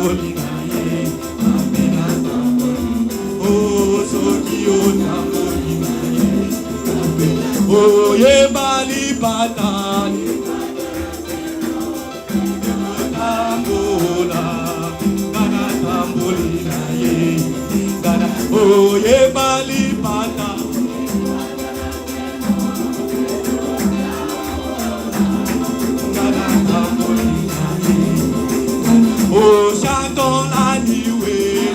tamboli na ye, kapena tamboli. Oh, soki o tamboli na ye, kapena. Oh, ye bali patani. Oh, ye bali pata. Oh, chantons la nuée.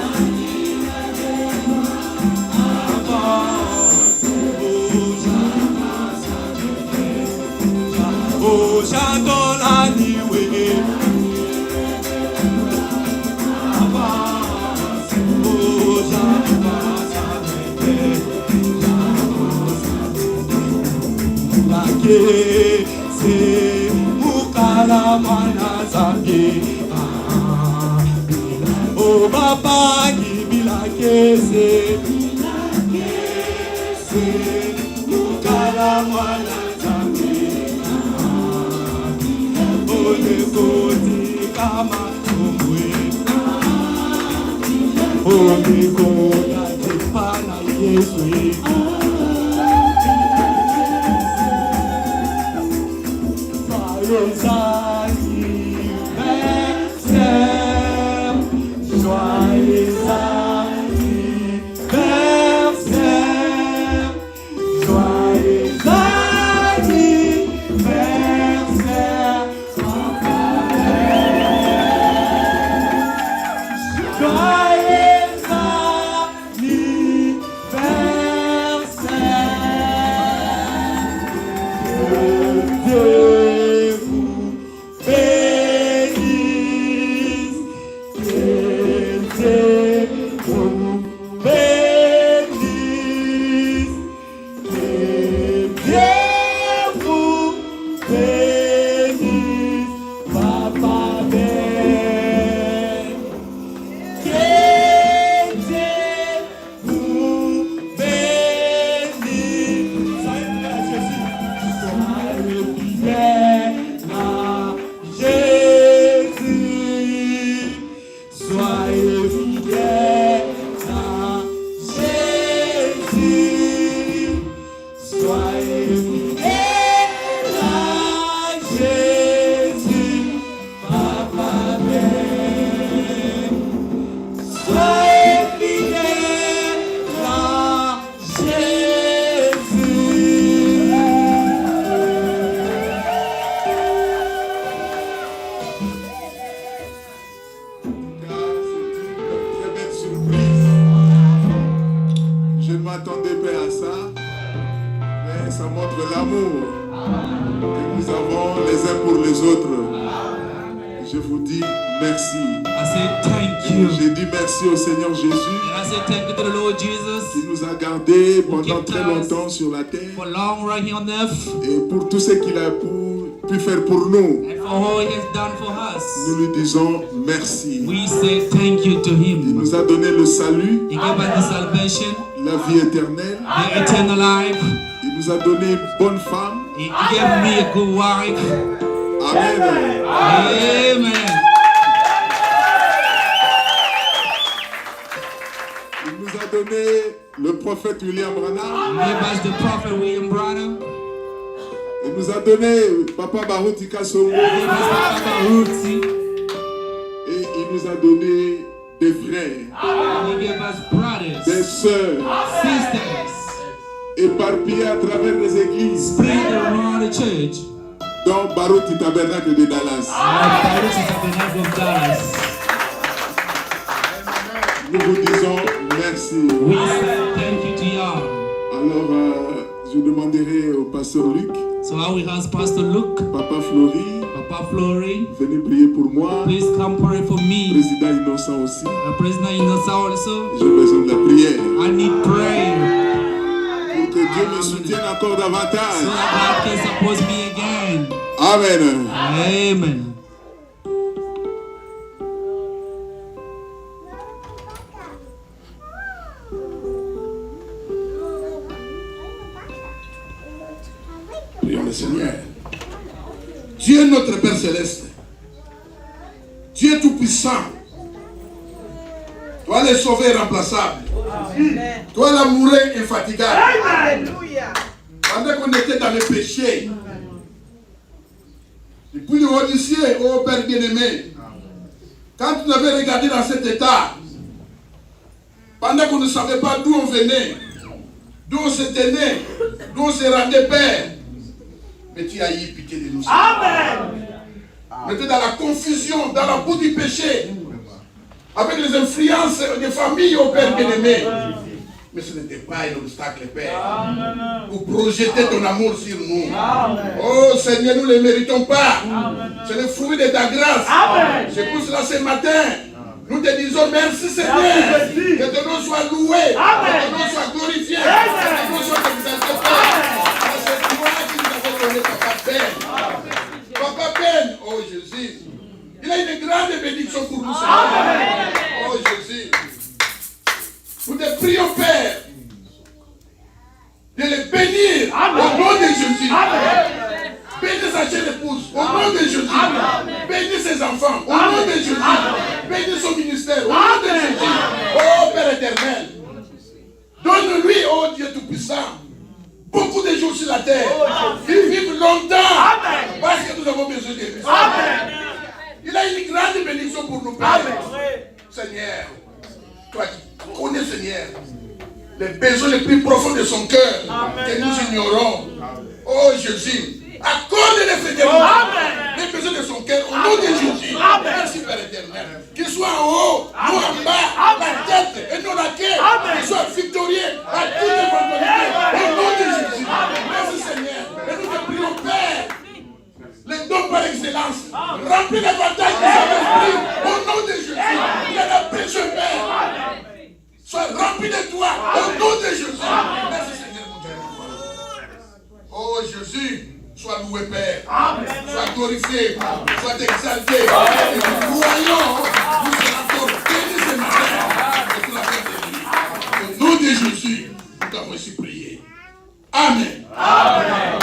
Oh, chantons la nuée. Se mukala mana zambi o baba kibila kese mukala mana zambi o le koti kama kumwe o le koti pana Yesu. Joyeux anniversaire, joyeux anniversaire, joyeux anniversaire, Je vous dis merci. J'ai dit merci au Seigneur Jésus qui nous a gardés pendant très longtemps sur la terre et pour tout ce qu'il a pu faire pour nous. Nous lui disons merci. Il nous a donné le salut, la vie éternelle. Il nous a donné une bonne femme. Amen. Amen. Il nous a donné le prophète William Branham. Il nous a donné Papa Baruti Kasongo. Et il nous a donné des frères, des sœurs, éparpillés à travers les églises. Dans Baruti Tabernacle de Dallas. Nous vous disons merci. Alors, je demanderai au pasteur Luc. So now we have Pastor Luke. Papa Flori. Venez prier pour moi. Please come pray for me. Président Innocent aussi. President Innocent also. J'ai besoin de la prière. I need prayer. Pour que Dieu me soutienne encore davantage. So that God can support me again. Amen. Amen. Prions le Seigneur. Dieu notre Père Céleste, Dieu Tout-Puissant, le sauveur irremplaçable. Toi l'amoureux infatigable. Pendant qu'on était dans le péché, depuis l'Odyssée, ô Père bien-aimé, quand tu nous avais regardé dans cet état, pendant qu'on ne savait pas d'où on venait, d'où on s'était né, d'où on se rendait Père, mais tu as eu pitié de nous. Amen. On était dans la confusion, dans la boue du péché, avec les influences des familles, ô Père bien-aimé. Mais ce n'était pas un obstacle, Père, pour projeter ton amour sur nous. Oh Seigneur, nous ne le méritons pas. C'est le fruit de ta grâce. C'est pour cela ce matin, nous te disons merci Seigneur. Que ton nom soit loué, que ton nom soit glorifié, que ton nom soit exalté, Père. C'est toi qui nous avons donné Papa Ben. Papa Ben, oh Jésus, il a une grande bénédiction pour nous, Seigneur. Oh Jésus. Nous te prions, Père, de les bénir au nom de Jésus. Bénis sa chère épouse au nom de Jésus. Bénis ses enfants au nom de Jésus. Bénis son ministère au nom de Jésus. Oh Père éternel, donne-lui, oh Dieu Tout-Puissant, beaucoup de jours sur la terre. Qu'il vive longtemps parce que nous avons besoin de lui. Il a une grande bénédiction pour nous, Père. Seigneur, toi qui connais, Seigneur, les besoins les plus profonds de son cœur que nous ignorons. Oh Jésus, accorde-les, Seigneur, les besoins de son cœur au nom de Jésus. Merci Père éternel. Qu'il soit en haut, nous en bas, la tête et non la queue. Qu'il soit victorieux à toutes les éventualités au nom de Jésus. Merci Seigneur. Et nous te prions, Père, les dons par excellence, remplis les batailles de Saint-Esprit au nom de Jésus. Il y a la besoin, Père. Sois rempli de toi au nom de Jésus. Merci Seigneur mon Dieu. Oh Jésus, sois loué Père. Sois glorifié, sois exalté. Et nous croyons, nous serons encore bénis ce matin. Et pour la paix de Dieu. Au nom de Jésus, nous t'avons ainsi prié. Amen. Amen.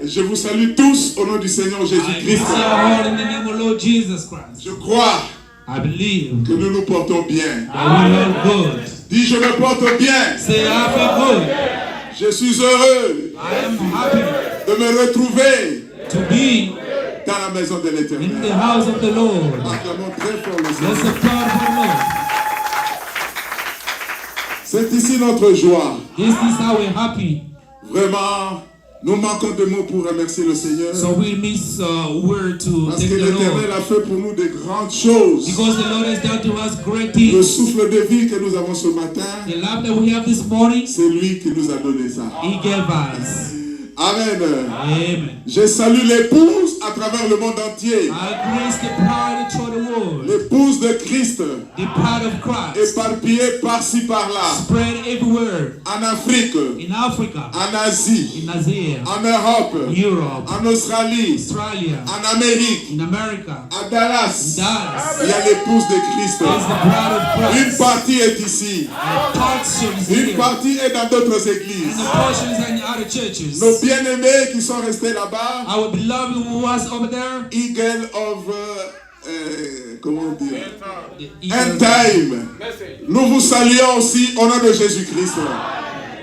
Je vous salue tous au nom du Seigneur Jésus-Christ. Je crois que nous nous portons bien. Dis, je me porte bien. Je suis heureux de me retrouver dans la maison de l'Éternel. Acclamons très fort le Seigneur. C'est ici notre joie. Vraiment, nous manquons de mots pour remercier le Seigneur. So we miss word to parce thank que the Lord. l'Éternel a fait pour nous de grandes choses. Because the Lord has done to us great things. Le souffle de vie que nous avons ce matin, The life that we have this morning, c'est lui qui nous a donné ça. He gave us. Amen. Amen. Je salue l'épouse à travers le monde entier. I grace the bride through the world. L'épouse de Christ, The bride of Christ. éparpillée par-ci par-là. Spread everywhere. En Afrique, In Africa. en Asie, In Asia. en Europe, Europe. en Australie, Australia. en Amérique, In America. à Dallas. Dallas. Il y a l'épouse de Christ. There's the bride of Christ. Une partie est ici. And portions Une here. partie est dans d'autres And églises. the portions are in other churches. Nos bien-aimés qui sont restés là-bas, Our beloved who was over there. Eagle of, comment dire, The End Time. Nous vous saluons aussi au nom de Jésus-Christ.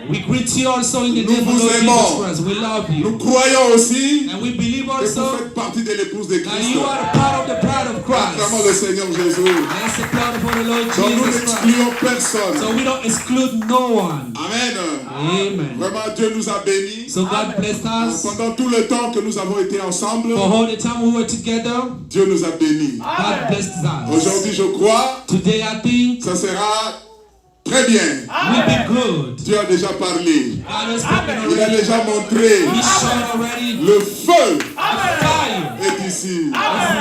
We greet you also in the Nous name of vous Lord aimons. Jesus Christ. We love Nous you. croyons aussi And we believe que also vous faites partie de l'épouse de that Christ. you are a part of the bride of Acclamons le Christ. Seigneur Jésus. Let's applaud for the Lord Donc nous Jesus Christ. n'excluons personne. So we don't exclude no one. Amen. Amen. Vraiment, Dieu nous a bénis. So God blessed us. Pendant tout le temps que nous avons été ensemble, For all the time we were together, Dieu nous a bénis. God blessed us. Aujourd'hui, je crois, Today I think ça sera très bien. we'll be good. Dieu a déjà parlé. God has spoken Il a already. déjà montré. He showed already. Le feu Fire est ici. is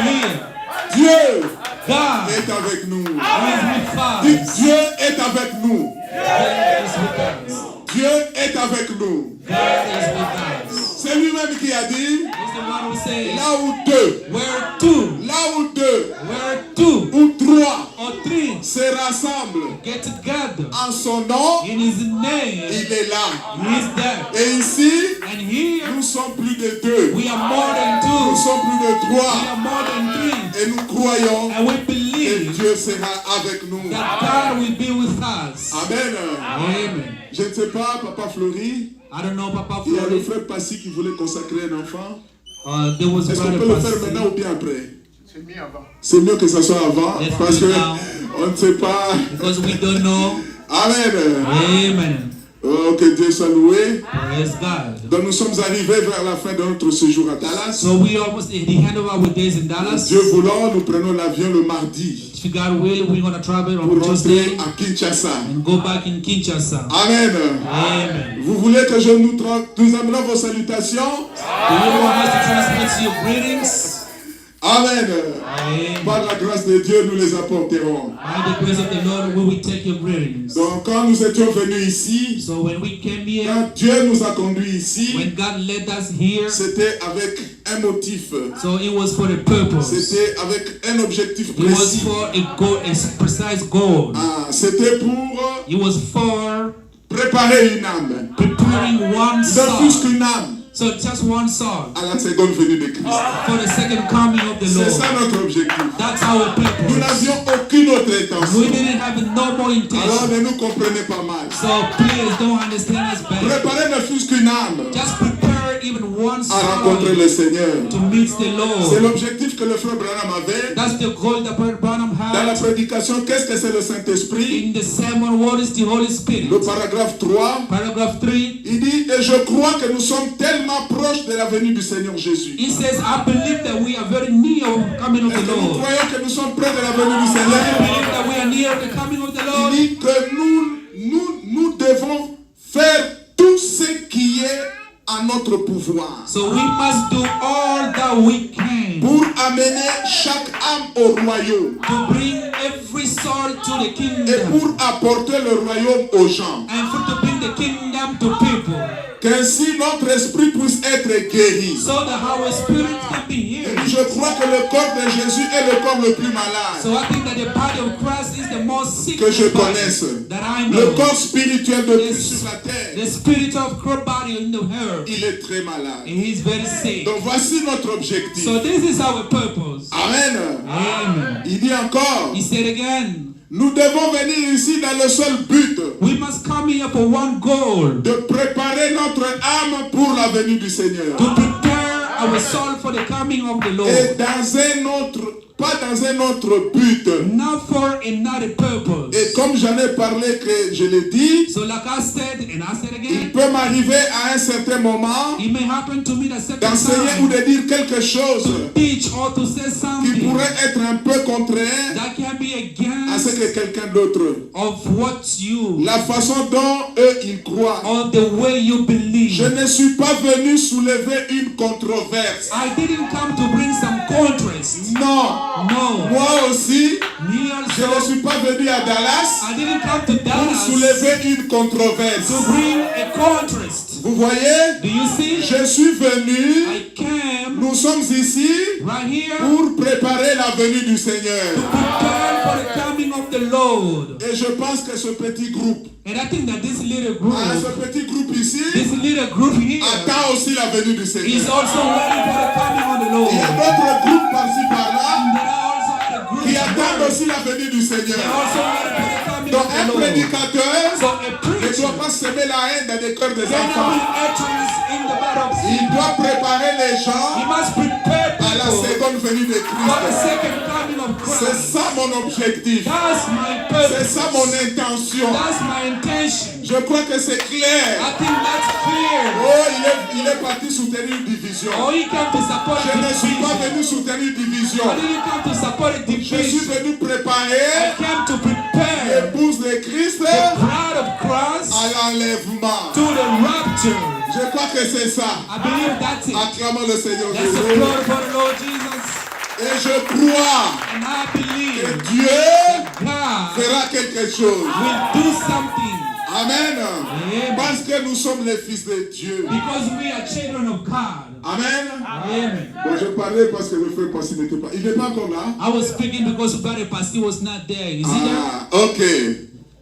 here. Dieu God est avec nous. is with Dites, us. Dieu est avec nous. God is with us. Dieu est avec nous. God is with us. C'est lui-même qui a dit, He's the one who says, là où deux, where two, where two or ou trois three se rassemblent get together en son nom, in His name, il est là. He is there. Et ici, And here nous sommes plus de deux. we are more than Nous two. sommes plus de We trois. are more than three. Et nous croyons And we que believe Dieu sera avec nous. that God will be with us. Amen. Amen. Je ne sais pas, Papa Fleury, I don't know, Papa il y a le Flori. frère Passy qui voulait consacrer un enfant. There was Est-ce qu'on Brother peut le faire Pastor. maintenant ou bien après? C'est mis avant. C'est mieux que ça soit avant, Let's parce do que it now. on ne sait pas. Because we don't know. Amen. Amen. Oh, que Dieu soit loué. Praise God. Donc nous sommes arrivés vers la fin de notre séjour à Dallas. So we almost at the end of our days in Dallas. Dieu voulant, nous prenons l'avion le mardi If God will, we're going to travel pour on rentrer Tuesday à Kinshasa. and go back in Kinshasa. Amen. Amen. Vous voulez que je nous amène vos salutations? Do you want us to transmit your greetings? Amen. Amen. Par la grâce de Dieu, nous les apporterons. By the grace of the Lord, we will take your greetings. Donc quand nous étions venus ici, So when we came here, quand Dieu nous a conduits ici, when God led us here, c'était avec un motif. so it was for a purpose. C'était avec un objectif It was précis. for a goal, a precise goal. Ah, c'était pour It was for préparer une âme. preparing one Ne fût-ce soul. qu'une âme So just one soul à la seconde venue de Christ. for the second coming of the C'est Lord. ça notre objectif. That's our Nous purpose. n'avions aucune autre We intention. didn't have no more Alors intention. ne nous comprenez pas mal. So please don't understand us bad. Préparer ne fût-ce qu'une âme Just prepare even one à rencontrer soul le Seigneur. to meet the C'est Lord. l'objectif que le frère Branham avait That's the goal that Brother Branham dans la had prédication. Qu'est-ce que c'est le Saint-Esprit? in the sermon. What is the Holy Spirit? Le paragraphe 3, Paragraph 3. il dit, et je crois que nous sommes tellement proches de la venue du Seigneur Jésus. He says, I believe that we are very near of the coming of Est-ce the que nous Lord. croyons que nous sommes près de la venue du I Seigneur? believe that we are near the coming of the Lord. Il dit que nous devons faire tout ce qui est à notre pouvoir So we must do all that we can pour amener chaque âme au royaume to bring every soul to the et kingdom pour apporter le royaume aux gens. and for to bring the kingdom to people Qu'ainsi notre esprit puisse être guéri. so that our spirit can be Et healed. je crois que le corps de Jésus est le corps le plus malade So I think that the body of Christ is the most sick que je body connaisse. that I Le know. corps spirituel de Yes. Christ sur la terre, The spirit of Christ body in the earth, il est très malade. and he's very sick. Donc voici notre objectif. So this is our purpose. Amen. Amen. Il dit encore, He said again, nous devons venir ici dans le seul but we must come here for one goal, de préparer notre âme pour la venue du Seigneur. to prepare our soul for the coming of the Et Lord, pas dans un autre but. not for another purpose. Et comme j'en ai parlé, que je l'ai dit, So like I said, and I said il again, peut m'arriver à un certain moment it may happen to me the second d'enseigner ou time de dire quelque chose to teach or to say qui something pourrait être un peu contraire that can be à ce against que quelqu'un d'autre. of what you La façon dont eux ils croient. or the way you believe. Je ne suis pas venu soulever une controverse. I didn't come to bring some contrast. Non. No. Moi aussi, Me je ne also, suis pas venu à Dallas I didn't come to pour Dallas soulever une controverse. to bring a contrast. Vous voyez, Do you see? je suis venu, I came nous sommes ici right here pour préparer la venue du Seigneur. to prepare for the coming of the Lord. Et je pense que ce petit groupe, And I think that this little group, ce petit groupe ici, this little group here, attend aussi la venue du is Seigneur. also waiting for the coming of the Il y Lord. a d'autres groupes par-ci par-là There are also other groups qui attendent aussi la venue du that are Seigneur. also waiting for the coming Donc of un the Lord. prédicateur So a ne preacher doit pas semer la haine dans les cœurs des Cannot enfants. be utterance in the body of Il sin. doit préparer les gens He must prepare à la people seconde venue de for the Christ. second coming of C'est Christ. ça mon objectif. That's my C'est purpose. ça mon intention. That's my intention. Je crois que c'est clair. I think that's clear. Oh, il est parti soutenir une division. Oh, he came to support Je ne suis pas division. venu soutenir une division. I didn't come to support a Je suis division. venu I préparer came to prepare l'épouse de Christ the bride of Christ à l'enlèvement. to the rapture. Je crois que c'est ça. I believe that's it. Acclamons le Seigneur Let's Jésus. applaud for the Lord Jesus. Et je crois And I que believe Dieu God fera quelque chose. will do something. Amen. Amen. Parce que nous sommes les fils de Dieu. Because we are children of God. Amen. Amen. Bon, je parlais parce que le frère Passi n'était pas. Il n'est pas encore là. I was speaking because Brother Pastor was not there. Is he there? Ah, ok.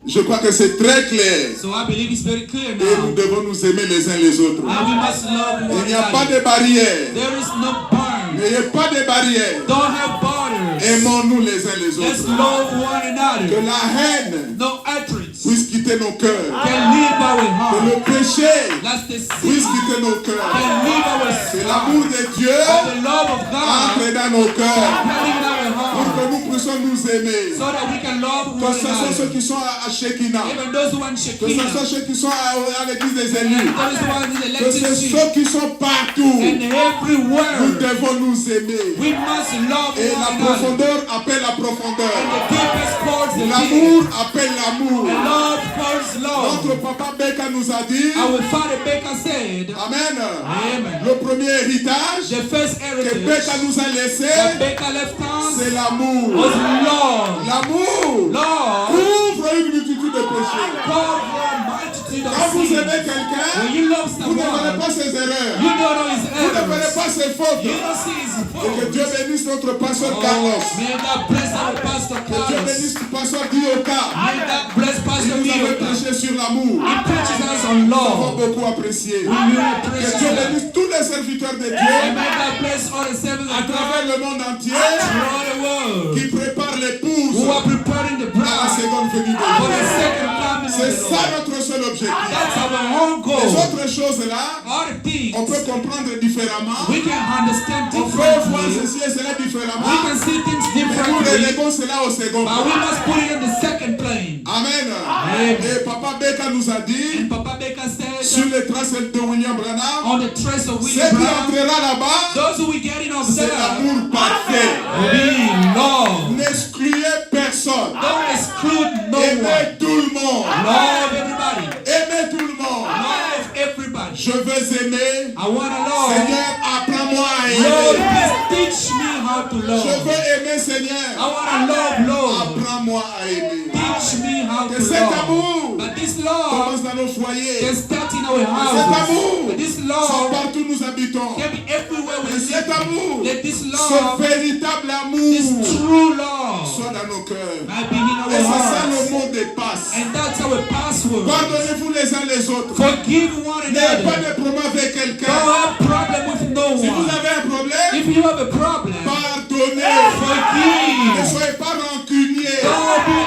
Je crois que c'est très clair. So I believe it's very clear Et nous now. devons nous aimer les uns les autres. And we must love Il one n'y a pas another. de barrière. There is no bar. N'ayez pas de barrière. Don't have borders. Aimons-nous les uns les Let's autres. love one Que another. la haine No utterance puisse quitter nos cœurs. can leave our Que heart. le péché That's the puisse sin quitter nos cœurs. can leave our Que heart. l'amour de Dieu The love of God entre dans nos cœurs. can live in our Pour heart. que nous puissions nous aimer. So that we can love Que one ce soit ceux another. qui sont à Shekinah. Even those who want Que ce Shekinah. soit ceux qui sont à l'église des élus. Those who want the Que elected c'est sheep. ceux qui sont partout. And Nous everywhere devons nous aimer. we must love Et la one another. profondeur appelle la And profondeur. the deepest calls the L'amour deep. appelle l'amour. And love calls love. Notre papa Beka nous a dit, Our father Baker said, Amen, Amen. le premier héritage The first que heritage Beka nous a laissé, that Baker left c'est us l'amour. was love. L'amour Love couvre une multitude de péchés. cover a multitude of Quand vous sins. aimez quelqu'un, When you love vous ne verrez someone, pas ses erreurs. you don't know his Vous ne verrez errors. pas ses fautes. You don't see his Et que Dieu faults. bénisse notre pasteur Oh, Carlos. may God bless our pastor Que Dieu Carlos. bénisse le pasteur Dioka. May God bless Il Pastor nous avait Mioka. prêché sur l'amour. He preaches us on Nous avons love. beaucoup apprécié. We really Que appreciate Dieu that. bénisse tous les serviteurs de And Dieu may God bless all the servants à of travers God le monde entier throughout the world qui préparent l'épouse who are preparing the à la bride seconde venue de for the Dieu. second coming of C'est the ça Lord. notre seul objectif. That's our whole Les goal. autres choses là, All the things on peut comprendre différemment. we can understand On peut voir differently. ceci et cela We différemment. can see things Mais nous differently, reléguons cela au second but we plan. must put it in the second plane. Amen. Amen. Et Papa Beka nous a dit, And Papa Baker sur said, les traces de William Branham, on the trace of ce William qui Brown, entrera là-bas, those who we get in of c'est them l'amour parfait. be love. N'excluez personne. Don't exclude no one. Aimez tout le monde. Love everybody. Aimez tout le monde. Love everybody. Je veux aimer. I want to love. Seigneur, apprends-moi à Lord, aimer. please teach me how to Je love. veux aimer, I Seigneur. want to love, Lord. Apprends-moi à aimer. Teach me how Que to cet love. amour But this love commence dans nos foyers. can start in our Cet houses. amour But this soit love partout où nous habitons. can be everywhere we Que cet live. amour, Let this ce love, véritable this amour, true love, soit dans nos cœurs. might be in Et our c'est ça le hearts. mot de passe. And that's our password. Pardonnez-vous les uns les autres. Forgive one N'ayez pas another. de problème avec Don't quelqu'un. have problem with no Si vous one. avez un problème, If you have a problem, pardonnez. Ne forgive. soyez pas rancunier. Don't be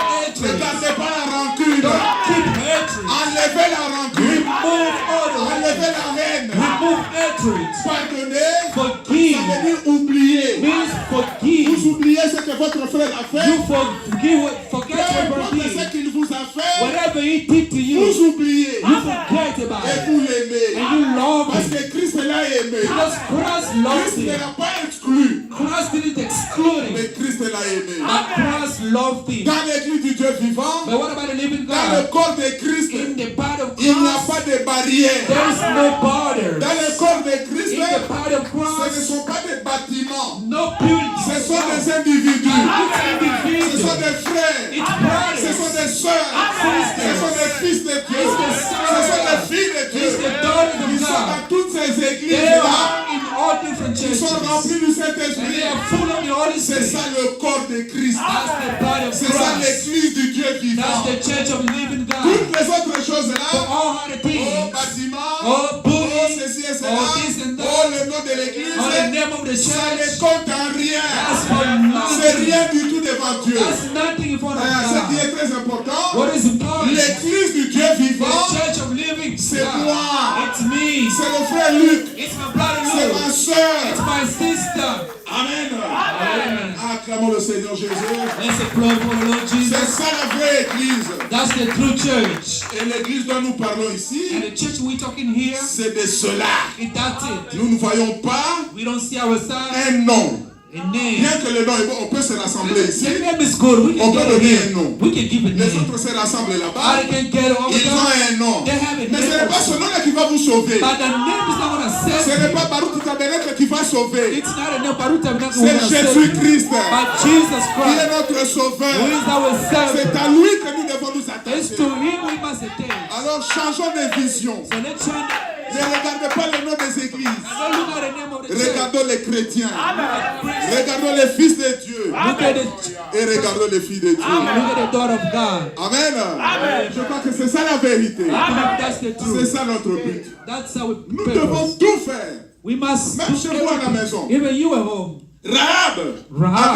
Ne hatred. gardez pas la rancune. Don't keep hatred. Enlevez la rancune. Remove all the Enlevez la haine. remove hatred. Pardonnez. Forgive Ça veut dire oublier. means forgive. Vous oubliez ce que votre frère a fait. You forget Peu what importe he ce did. qu'il vous a fait. Whatever he did to you, Vous oubliez. you forget about Et it. vous l'aimez. And you love Parce him. que Christ l'a aimé. Because Christ loved Christ ne him. l'a pas exclu. Christ didn't exclude him. Mais Christ l'a aimé. But Christ loved him. Dans l'église du Dieu vivant, But what about the living dans le God? corps de Christ, In the body of il n'y a Christ, pas de barrière. there is no borders. Dans le corps de Christ, In the body of ce ne Christ, sont pas des bâtiments. no buildings. Ce sont des individus. Each Ce individual, sont des frères. each Ce brother, sont des sœurs. Ce sont des fils de Dieu. Ce sont des filles de Dieu. is the daughter Ils of sont God. dans toutes ces They églises-là. are in all different Ils sont churches. remplis du And Saint-Esprit. they are full of the Holy C'est Spirit. ça le corps de Christ. That's the body of C'est ça Christ. l'église du Dieu That's vivant. the church of the living God. Toutes les autres For choses-là, all other oh things, bâtiment, oh oh building, ceci et cela, oh this and that, oh le nom de l'église, or the name of the ça ne church, compte en rien. that's for C'est nothing. rien du tout devant Dieu. That's nothing in front of Ce qui God. est très important, What is important? l'église du Dieu The vivant church C'est moi. It's me. C'est le frère Luc. It's my brother C'est Luke. ma soeur. It's my sister. Amen. Amen. Acclamons le Seigneur Jésus. Let's applaud for the Lord Jesus. C'est ça la vraie église. That's the true church. Et l'église dont nous parlons ici, And the church we're talking here, c'est de cela. that's it. Nous ne voyons pas We don't see ourselves un nom. a name. Bien que le nom est bon, on peut se rassembler ici. The name is good. We On can peut give donner a un nom. name. We can give a Les name. autres se rassemblent là-bas. I can get over Ils ont un nom. They have a Mais ce n'est name. pas ce nom-là qui va vous sauver. But the name is not going to Ce save n'est you. pas Baruch Tabernacle qui va sauver. It's not a name. Baruch Tabernacle C'est who will save you. Jésus-Christ But Jesus qui est Christ, notre who sauveur. is our C'est Savior. à lui que nous devons nous It's attacher. to him we must attend. Alors changeons de vision. So let's try to Ne regardez pas le nom des églises. don't look at the name of the church. Regardons les chrétiens. Regardons les fils de Dieu. Look at the Et regardons les filles de Dieu. look at the daughter of God. Amen. Je crois que c'est ça la vérité. I believe that's the C'est truth. ça notre but. That's our Nous devons purpose. tout faire. We must Même do chez vous à la everything. maison. Even you at home. Rahab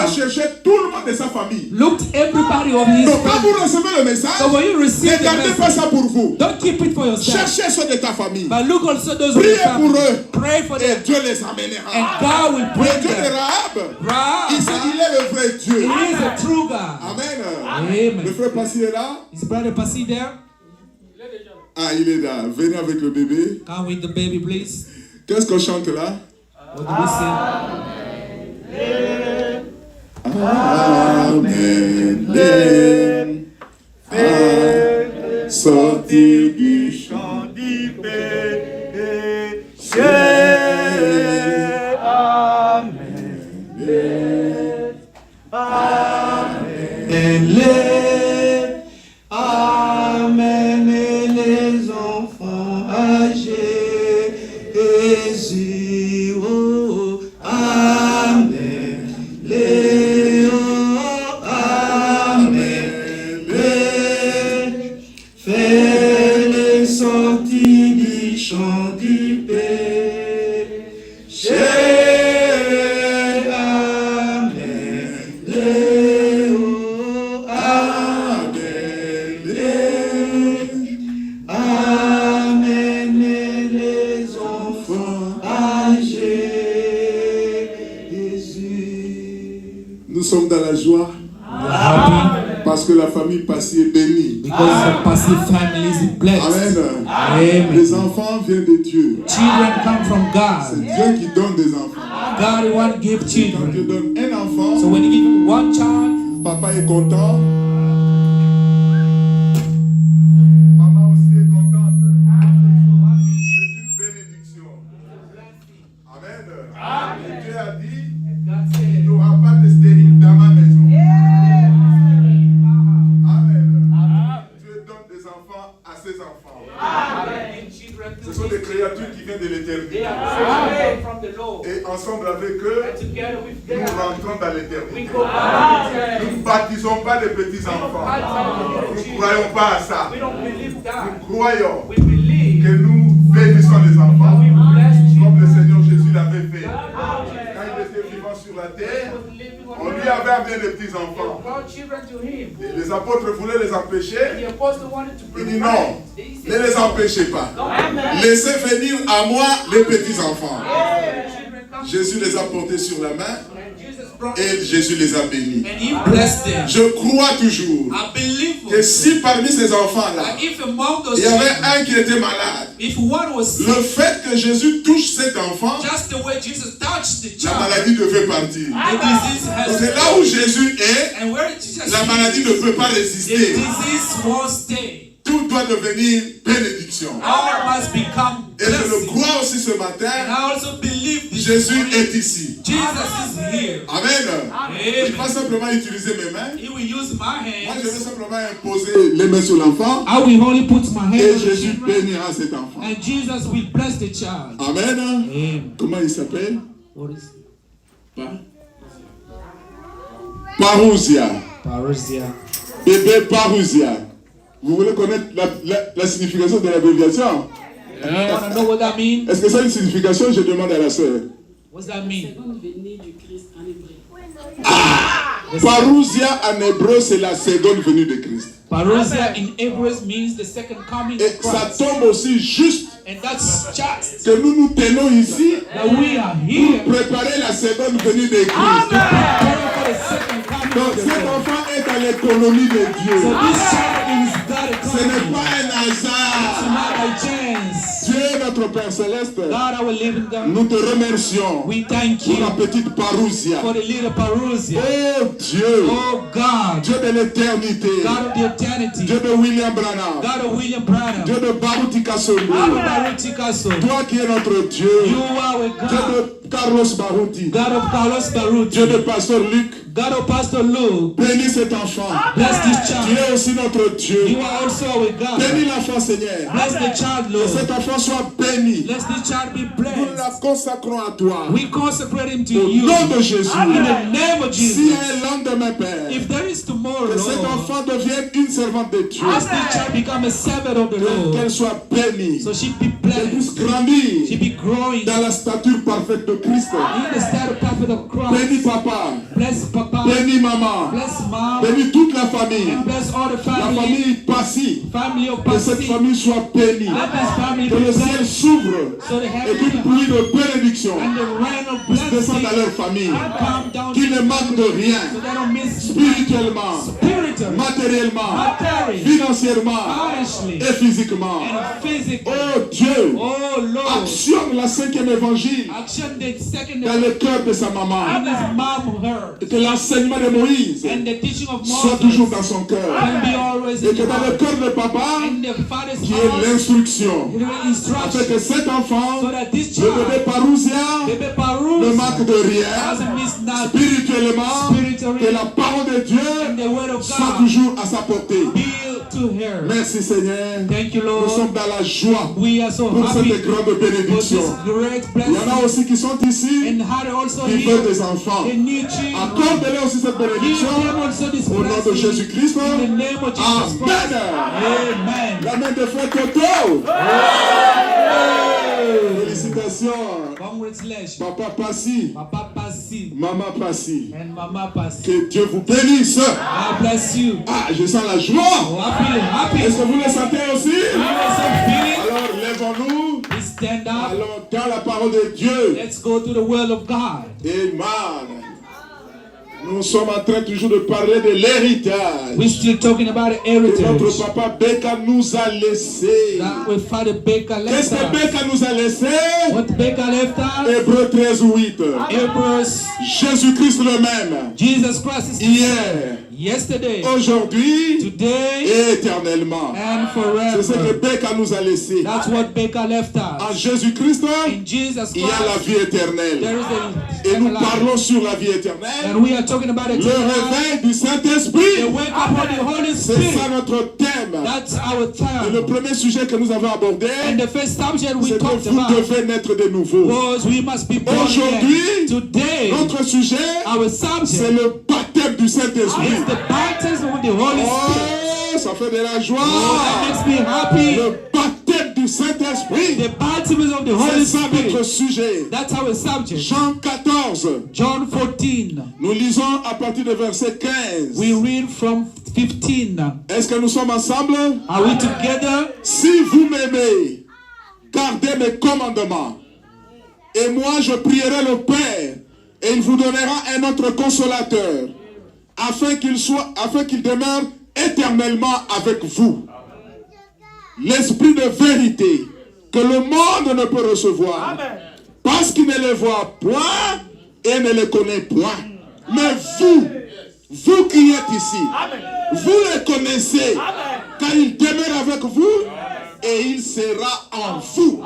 avait cherché tout le monde de sa famille. Looked everybody of his Donc quand family. vous recevez le message, So when you receive ne the gardez pas message, ça pour vous. don't keep it for yourself. Cherchez ceux de ta famille. But look also those of Priez your family. pour eux. Pray for Et them. Dieu les amènera. And God will Le bring Dieu de them. Rahab, Rahab, il est le vrai Dieu. he is a true God. Amen. Le Amen. frère Passy est là. Is Brother Passy there? Ah, il est là. Venez avec le bébé. Come with the baby, please. Qu'est-ce qu'on chante là? What do we sing? Amen. Sortir du champ du péché. Amen. Et les enfants âgés, Jésus, oh, Amen. Fais-les sortir du champ du péché. Amen. Amen. Et les enfants âgés, Jésus. Nous sommes dans la joie parce que la famille Passy est bénie. Because the Passy family is blessed. Amen. Amen. Les enfants viennent de Dieu. Children come from C'est God. Dieu qui donne des enfants. God won't give Quand Dieu children. donne un enfant, So when you give one child, papa est content. Maman aussi est contente. C'est une bénédiction. Amen. Et Dieu a dit, il n'y aura pas de stérile dans ma maison. Amen. Dieu donne des enfants à ses enfants. Ce sont des créatures qui viennent de l'éternité. Et ensemble avec eux, nous rentrons dans l'éternité. Nous ne baptisons pas les petits-enfants. Nous ne croyons pas à ça. Nous croyons que nous bénissons les enfants comme le Seigneur Jésus l'avait fait. Quand il était vivant sur la terre, on lui avait amené les petits-enfants. Et les apôtres voulaient les empêcher. Il dit non, ne les empêchez pas. Laissez venir à moi les petits-enfants. Jésus les a portés sur la main et Jésus les a bénis. and He blessed them. Je crois toujours I believe que si parmi ces enfants-là, that if among those il y avait children, un qui était malade, if one was sick, le fait que Jésus touche cet enfant, just the way Jesus touched the la child, maladie devait partir. the disease has C'est là où Jésus est, and where Jesus la maladie ne peut pas the résister. disease won't stay. Tout doit devenir bénédiction. All must become Et je le blessing. crois aussi ce And matin, I also believe this Jésus morning, est ici. Jesus is here. Amen. Je ne vais pas Amen. simplement utiliser mes mains. He will use my Moi, je vais hands. simplement imposer les mains sur l'enfant I will only put my et hands on the Jésus children, bénira cet enfant. and Jesus will bless the child. Amen. Amen. Comment il s'appelle? What is Parousia. Parousia? Bébé Parousia. Vous voulez connaître la signification de l'abréviation? You want to know what that means? Est-ce que ça a une signification? Je demande à la sœur. What's that mean? Seconde venue du Christ en hébreu. Parousia en hébreu, c'est la seconde venue de Christ. Parousia in Hebrew means the second coming Et of ça Christ. tombe aussi juste And that's just que nous nous tenons ici that we are pour here préparer la seconde venue de Christ. preparing for the second coming Donc of the cet Lord. enfant est dans l'économie de So Dieu. this child is God Ce n'est economy. pas un It's hasard. not by chance. Dieu, notre Père Céleste, God, our living God, nous te remercions we thank pour la you petite parousia. for the little Parousia. Oh Dieu, Oh God, Dieu de l'éternité, God of the eternity, Dieu de William Branham, God of William Branham, Dieu de Baruti God of Kasongo, Baruti Castle, toi qui es notre Dieu, you are a Dieu God, de Carlos Baruti, God of Carlos Dieu de Baruti, Pasteur Luc, God of Pastor Luke, bénis cet enfant. bless this Tu child. es aussi notre Dieu. You are also a God. Bénis l'enfant, Seigneur. Bless the child, Que cet Lord. enfant soit béni. Let this child be Nous la blessed. consacrons à toi. We consecrate him to Au you. nom de Jésus. In the name of Si Jesus. un lendemain, Père, If there is tomorrow, que cet Lord, enfant devienne une servante de Dieu, as this child become a servant of the qu'elle Lord, soit bénie, so she be qu'elle puisse blessed, grandir she be growing dans la stature parfaite de Christ. in the status prophet of Bénis Christ. papa, Bless Papa, bénis maman, bless Mom, bénis toute la famille, and bless all the la family, famille Passy, family of que cette Pasi. famille soit bénie, Let this family que be le ciel blessed, s'ouvre so the et qu'une heaven pluie de bénédiction and the rain of descende blessing à leur famille, come down qu'ils ne to manquent de rien, so they don't miss spirituellement, spiritually, matériellement, materially, financièrement financially, et physiquement. and physically. Oh Dieu, Oh Lord, actionne la cinquième évangile action the second dans le cœur de sa maman. and his mom her Et que l'enseignement de Moïse and the teaching of soit toujours dans Moses son cœur. can be always Et in que the dans le heart. cœur de papa, In the father's qui est house, l'instruction, in the afin instruction, que cet enfant, so that this le bébé child, Parousia, baby ne Parus, manque de rien. doesn't miss nothing. Spirituellement, Spiritually, que la parole de and Dieu the word of soit God toujours à sa portée. be to her. Merci Seigneur. Thank you, Nous Lord. sommes dans la joie We are so pour happy cette grande for bénédiction. this great Il y en a blessing. aussi qui sont ici, And Harry also qui veulent here, des enfants. they need children. Accorde-leur aussi cette Give bénédiction them also this au nom de blessing Jésus-Christ. in the name of Jesus Christ. Amen. Amen. La main de frère Toto. Félicitations. Congratulations. Papa Passy, Papa Pasi Maman Passy. and Mama Pasi. Que Dieu vous bénisse. God bless you. Ah, je sens la joie. Oh, I feel happy. Est-ce que vous le sentez aussi? You also feeling? Alors, lèvons-nous. We stand up. Allons dans la parole de Dieu. Let's go to the word of God. Amen. Nous sommes en train toujours de parler de l'héritage We're still talking about the que heritage notre papa Becca nous a laissé. that our father Baker Qu'est-ce left que us. Becca nous a laissé? What Baker left us? Hébreux 13:8. Hebrews. Jésus-Christ le même. Jesus Christ is Hier, yesterday, aujourd'hui today, et éternellement. and C'est ce que forever. Becca nous a laissé. That's what Baker left En us. Jésus-Christ, In Jesus il y a la Christ, vie éternelle. there is the Et nous life. parlons sur la vie éternelle. And we are talking about Le eternal life. réveil du The Saint-Esprit. wake up of the Holy C'est Spirit. ça notre thème. That's our Et le time. premier sujet que nous avons abordé, And the first subject we c'est que talked vous about devez naître de nouveau. was we must be born Aujourd'hui, again. Today, Notre sujet, our c'est subject le baptême du Saint-Esprit. is the baptism of the Holy Spirit. Oh, ça fait de la joie. Oh, that makes me happy. Le baptême du Saint-Esprit. The baptism of the C'est Holy ça notre Spirit. sujet. That's our subject. Jean 14. John 14. Nous lisons à partir de verset 15. We read from 15. Est-ce que nous sommes ensemble? Are we together? Si vous m'aimez, gardez mes commandements. Et moi, je prierai le Père, et il vous donnera un autre consolateur, afin qu'il demeure éternellement avec vous. L'esprit de vérité que le monde ne peut recevoir, parce qu'il ne les voit point et ne les connaît point. Mais vous qui êtes ici, vous les connaissez, car il demeure avec vous et il sera en vous.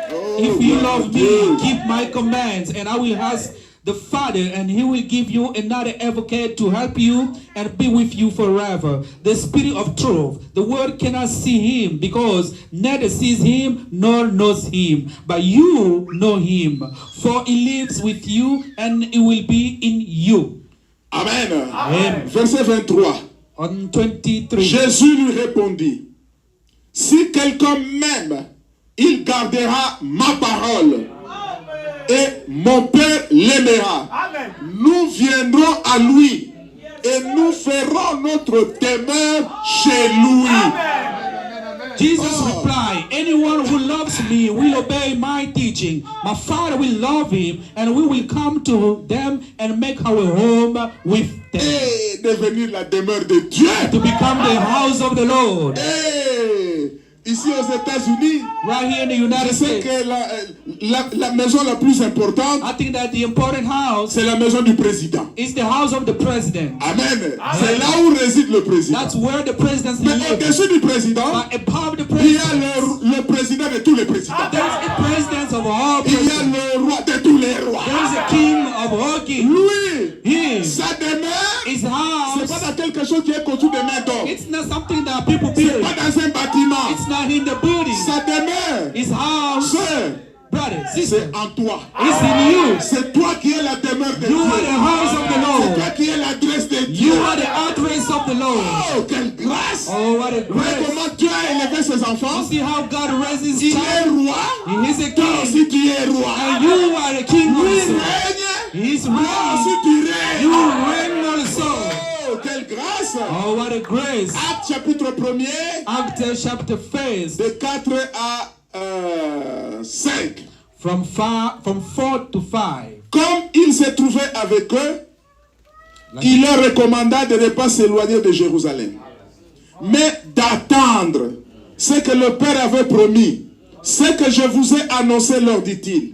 Oh, If you gloire à love Dieu. me, keep my commands, and I will ask the Father, and he will give you another advocate to help you and be with you forever. The Spirit of truth. The world cannot see him because neither sees him nor knows him. But you know him, for he lives with you and he will be in you. Amen. Amen. Verset 23. On 23. Jésus lui répondit, si quelqu'un m'aime, il gardera ma parole. Et mon Père l'aimera. Nous viendrons à lui et nous ferons notre demeure chez lui. Jesus replied, anyone who loves me will obey my teaching. My Father will love him, and we will come to them and make our home with them. Et devenir la demeure de Dieu. To become the house of the Lord. Et ici aux États-Unis, right here in the United je sais States, que la maison la plus importante, I think that the important house, c'est la maison du président. Is the house of the president. Amen. C'est là où réside le président. That's where the president lives. Mais au-dessus du président, above the il y a president, le président de tous les présidents. there's a president of all Il y a presidents. le roi de tous les rois. There's a king of all kings. Lui, sa demeure, His c'est house, pas dans quelque chose qui est construit de main d'homme. it's not something that people C'est build. pas dans un bâtiment. It's not in the building. Sa demeure, His house, brother, sister, c'est en toi. it's in you. C'est toi qui es la demeure de You Dieu. are the house of the C'est Lord. toi qui es l'adresse de Dieu. You are the address of the Lord. Oh, quelle grâce! Oh, what a Voyez grace. comment Dieu a élevé ses enfants. You see how God raises Il child? est roi. He is a Toi king. aussi tu es roi. And you are the king Lui also. règne. He's Toi aussi reigning. tu règnes. You reign also. Oh, quelle grâce! Oh, what a grace. Acte chapitre 1er, Acts chapter 1, de 4 à 5. from 4 to 5. Comme il s'est trouvé avec eux, il leur recommanda de ne pas s'éloigner de Jérusalem, mais d'attendre ce que le Père avait promis. Ce que je vous ai annoncé, leur dit-il.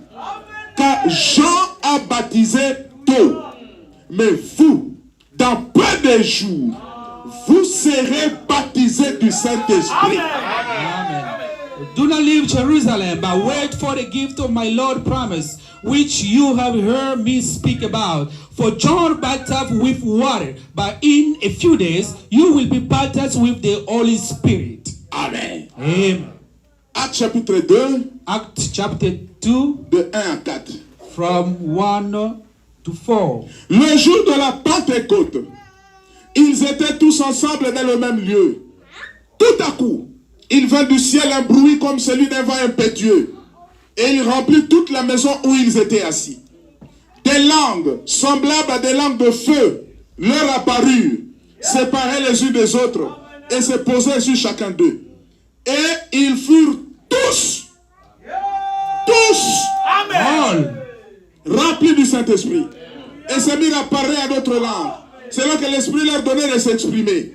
Car Jean a baptisé tôt, mais vous, dans peu de jours, vous serez baptisés du Saint-Esprit. Amen. Do not leave Jerusalem, but wait for the gift of my Lord promise, which you have heard me speak about. For John baptized with water, but in a few days you will be baptized with the Holy Spirit. Amen. Amen. Acte chapitre 2, Acts chapter 2, de 1 à 4. from 1 to 4. Le jour de la Pentecôte, ils étaient tous ensemble dans le même lieu. Tout à coup, il vint du ciel un bruit comme celui d'un vent impétueux, et il remplit toute la maison où ils étaient assis. Des langues semblables à des langues de feu leur apparurent, séparées les unes des autres, et se posèrent sur chacun d'eux. Et ils furent tous All remplis du Saint-Esprit, et se mirent à parler à d'autres langues, selon que l'Esprit leur donnait de s'exprimer.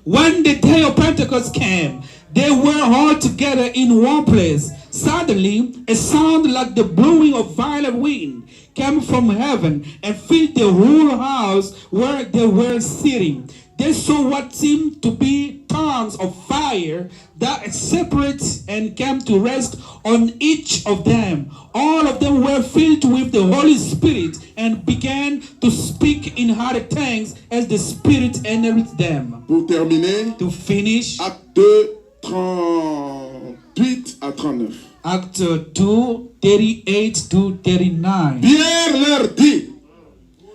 When the day of Pentecost came, they were all together in one place. Suddenly, a sound like the blowing of violent wind came from heaven and filled the whole house where they were sitting. They saw what seemed to be tongues of fire that separated and came to rest on each of them. All of them were filled with the Holy Spirit and began to speak in other tongues as the Spirit enabled them. Pour terminer, To finish, Acte 2, 38 à 39. Acts 2, 38 to 39. Pierre leur dit,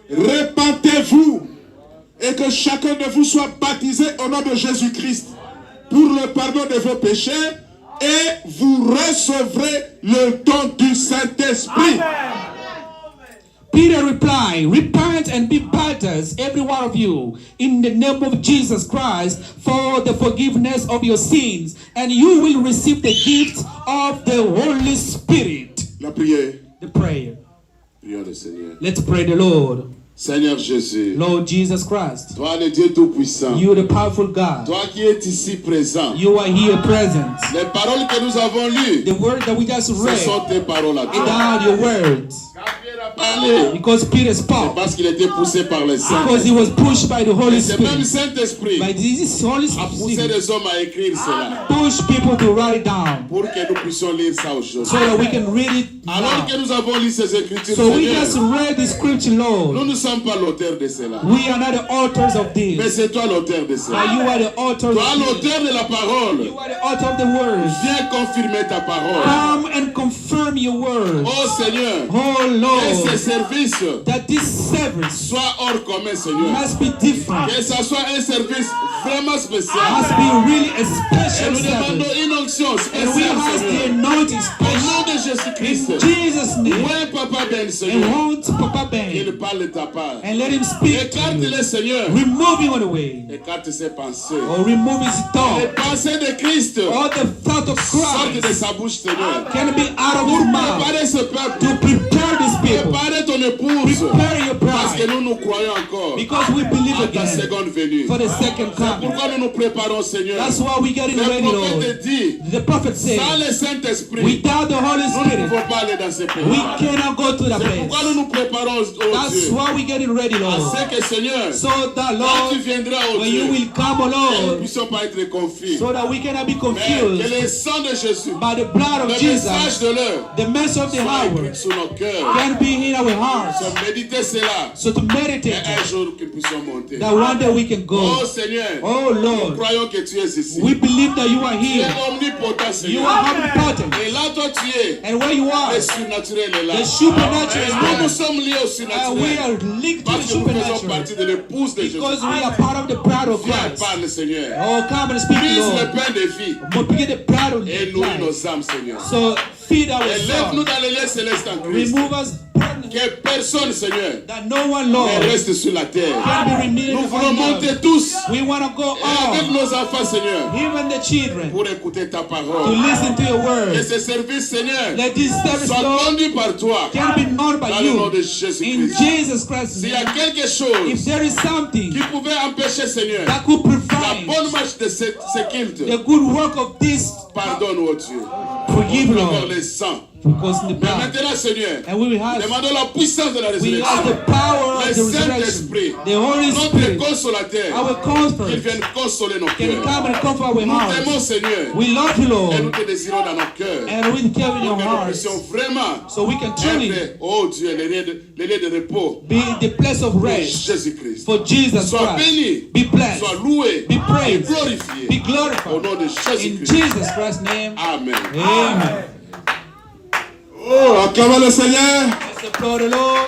répentez-vous et que chacun de vous soit baptisé au nom de Jésus-Christ pour le pardon de vos péchés et vous recevrez le don du Saint-Esprit. Peter replied, repent and be baptized, every one of you, in the name of Jesus Christ for the forgiveness of your sins, and you will receive the gift of the Holy Spirit. La prière. The prayer. Prière le Seigneur. Let's pray the Lord. Seigneur Jésus, Lord Jesus Christ, toi le Dieu Tout-Puissant, you are the powerful God. toi qui es ici présent, You are here present. les paroles que nous avons lues, The word that we just ce read, sont tes paroles à it toi. are your words. Quand Pierre a parlé, Because Peter c'est spoke. parce qu'il était poussé par le Because he Saint-Esprit. was pushed by the Holy Et ce même Spirit. Saint-Esprit By this Holy a poussé Spirit, les hommes à écrire cela push people to write it down pour que nous puissions lire ça aujourd'hui. so that we can read it Alors now. que nous avons lu ces écritures, So we just Seigneur, read the scripture, nous Lord. ne sommes pas l'auteur de cela, We are not the authors of mais this, c'est toi l'auteur de but cela. you are the author Toi of this. l'auteur de la parole. You are the author of the words. Viens confirmer ta parole. Come and confirm your words. Oh Seigneur, Oh que Lord, ce service that this service soit hors commun, Seigneur. must be different. Que ça soit un service vraiment spécial. Must be really a Et special nous demandons service. une onction And we spéciale, ask the Seigneur. anointing Au special nom de Jésus-Christ. in Jesus' name. Ouais, Papa Ben, And Seigneur. want Papa Ben Il parle de ta part. and let him speak to Écarte-le, you. Seigneur. Remove him away Écarte ses pensées. or remove his Les thought. pensées de Christ All the thought of sortent de Christ sa bouche, Seigneur. can be out of his mouth. Préparez ce peuple. To prepare these people. Préparez ton épouse. Prepare your Parce que bride. nous croyons encore Because we believe à ta again seconde venue. for the second coming. Pourquoi nous nous préparons, Seigneur? That's why we get it Le ready, Lord. prophète dit, The prophet sans said, le Saint-Esprit, without the Holy nous ne Spirit, pouvons pas aller dans ce pays. we cannot go to that C'est pourquoi nous place. nous préparons, oh That's Dieu, why we get it ready, à Lord. ce que, Seigneur, So that, quand tu Lord, viendras, oh when Dieu, you will come, que nous ne Lord, puissions pas être confus. so that we cannot be Mais que confused le sang de Jésus, by the blood le of message Jesus, de l'heure, the message of the soit hour écrit sur nos cœurs. can be in our hearts. So méditer cela. So to Et meditate un jour que nous puissions monter. that one day we can Oh go. Seigneur, Oh nous Lord, croyons que tu es ici. we believe that you are Tu es here. omnipotent, You Seigneur. are omnipotent. Et là, toi, tu es. And where you are, Le surnaturel est là. the supernatural is Nous there. sommes liés au And we surnaturel. are linked to Parce the que nous faisons supernatural. partie de l'épouse de Jésus. Because we are part of the bride of Viens, Christ. parle, Seigneur. Oh, come and speak, Brise le Lord. pain des filles. But begin the bride of Et nourris Christ. nos âmes, Seigneur. So feed our Élève-nous soul. dans les lieux célestes en Christ. Remove us Que personne, Seigneur, that no one, ne Lord, reste sur la terre. can be remitted Nous voulons from monter us. tous. We want to go Et avec on, nos enfants, Seigneur, even the children, pour écouter ta to parole. listen to your Que word. ce service, Seigneur, Let this service, soit Lord, conduit par toi. can be known by Dans le nom you. de In Jésus-Christ. Jesus Christ's S'il y a name. quelque If chose there is something qui pouvait empêcher, Seigneur, that could la prevent bonne marche de ce culte, the good work of this, pardonne, oh Dieu. forgive, Envers Lord, les saints. because in the Mais blood. maintenant, Seigneur, And we will have, demandons la puissance de la we have the résurrection. power of Le the resurrection. Saint-Esprit, The Holy notre Spirit, consolateur, our qu'il comfort, vienne consoler nos can cœurs. come and comfort our Nous t'aimons, hearts. Seigneur, We love you, et nous Lord, te désirons dans nos cœurs. and we care in Pour your que nous hearts, puissions vraiment so we can truly être, oh Dieu, les lieux de repos be the place of pour rest Jésus-Christ. for Jesus Sois Christ. béni, Be blessed, sois loué, be et praised, glorifié. be Au glorified. nom de In Jésus-Christ. Jesus Christ's name, Amen. amen. Oh, acclamons le Seigneur. Let's applaud the Lord.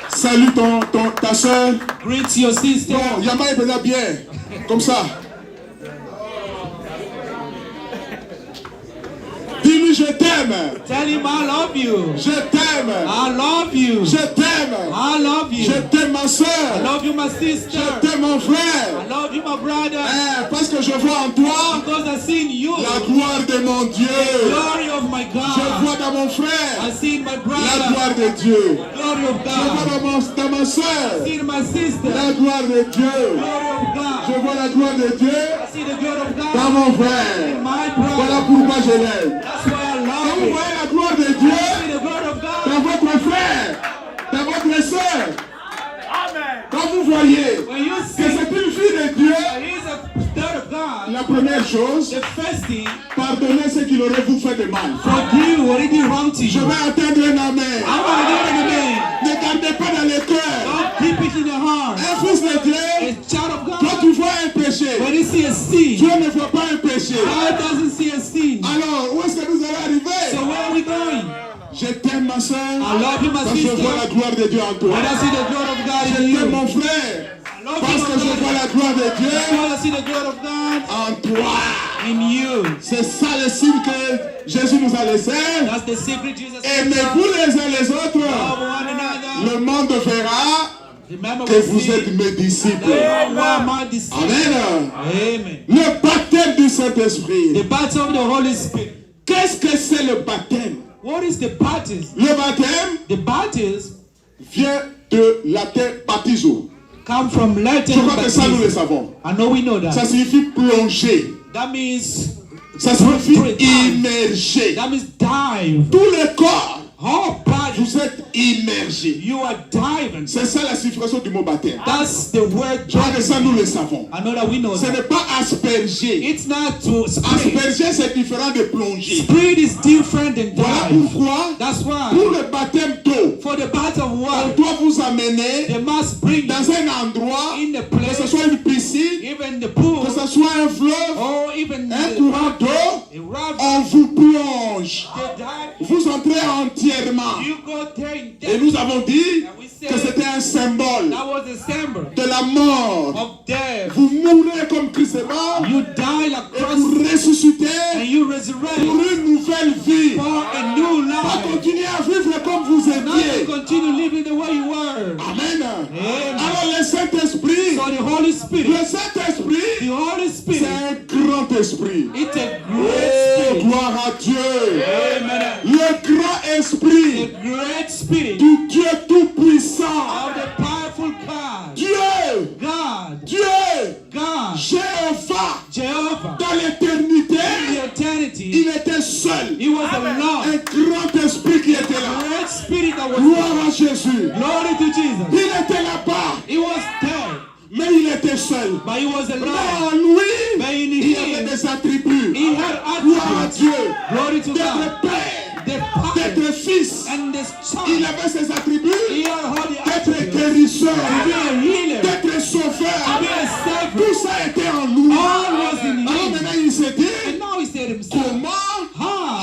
Salue ta soeur. Greet your sister. Bon, Yama est déjà bien. Comme ça. Dis-lui, je t'aime. Tell him I love you. Je t'aime. I love you. Je t'aime. I love you. Je t'aime, ma I soeur. love you, my Je sister. t'aime, mon frère. I love you, my brother. Parce que je vois en toi Because I see in you la gloire de mon the Dieu. glory of my Je God. vois dans mon frère I see in my la brother gloire de Dieu. glory of Je vois God. dans ma soeur I see in my sister la gloire de Dieu. glory of Je God. vois la gloire de Dieu I see the glory of dans God mon in frère. my Voilà brother. pourquoi je l'aime. That's why I Quand love vous you. voyez la gloire de I Dieu see the glory of God dans votre frère, dans votre soeur, quand vous voyez when you que see c'est une fille de Dieu, he's a daughter of God. la première chose, The first thing, pardonnez ce qu'il aurait vous fait de mal. forgive what he did wrong to Je you. vais attendre un amen. I want to do it in a man. Ne gardez pas dans le cœur. Don't keep it in your heart. Un fils de A Dieu, child of quand God, tu vois un péché, when you see a sin, Dieu ne voit pas un péché. God doesn't see a sin. Alors, où est-ce que nous allons So arriver? where are we going? Je t'aime, ma soeur, I love you, my parce que je vois la sister. gloire de Dieu en toi. When I see the glory of God Je in you, t'aime, mon frère, I love parce you, que my je vois brother. la gloire de Dieu When I see the glory of God en toi. in you. C'est ça le signe que Jésus nous a laissé. That's the secret Jesus gave Aimez-vous us. les uns les autres. Love one another. Le monde verra Remember que we vous see êtes mes disciples. that you are my disciple. Amen. Amen. Le baptême du The Saint-Esprit. baptism of the Holy Spirit. Qu'est-ce que c'est le baptême? What is the baptism? Le baptême The baptism vient de latin baptizo. come from Je Latin crois que ça nous le baptism. savons. I know we know Ça that. signifie plonger. That means Ça signifie immerger. that means dive. Tout le corps Whole body Vous êtes immergés. You are diving. C'est ça la signification du mot baptême. That's the word. Et ça, nous le savons. I know that we know. Ce n'est pas asperger. It's not to spread. Asperger, c'est différent de plonger. Spread is different than Voilà dive. pourquoi, That's why. pour le baptême d'eau, For the bath of on water, doit vous amener they must bring dans you un endroit, in the que ce place, soit une piscine, even the pool, que ce soit un fleuve, or even un the courant d'eau, a river. on vous plonge. They dive. Vous entrez entièrement. You go there in Et death. nous avons dit And we que said c'était un symbole that was a symbol de la mort. of death. Vous mourrez comme Christ est mort You die like et Christ vous ressuscitez and you pour resurrect une nouvelle vie. for a new Pas life. continuer à vivre comme vous Not to étiez. continue living the way you were. Amen. Amen. Alors le Saint-Esprit, So the Holy Spirit, le Saint-Esprit, the Holy c'est Spirit, un grand esprit. it's a Oh, great spirit. gloire à Dieu. Amen. Le grand esprit The great spirit du Dieu Tout-Puissant. of the powerful God. Dieu, God, Dieu, God, Jéhovah, Jehovah, dans l'éternité, in the eternity, il était seul. He was alone. Un grand esprit qui était là. Great spirit that was Gloire à Jésus. glory to Jesus. Il était là-bas, He was dead, mais il était seul. but he was Mais alive. en lui, But in il y avait him, des attributs. he had Gloire à attributes. Dieu. Glory to God. D'être père, The power d'être fils. and the Il son. avait ses attributs. He had all the D'être attributes. guérisseur. To be a healer, to D'être sauveur. be a savior. Tout ça était en lui. All was in Alors him. maintenant il s'est And dit, now he said himself, comment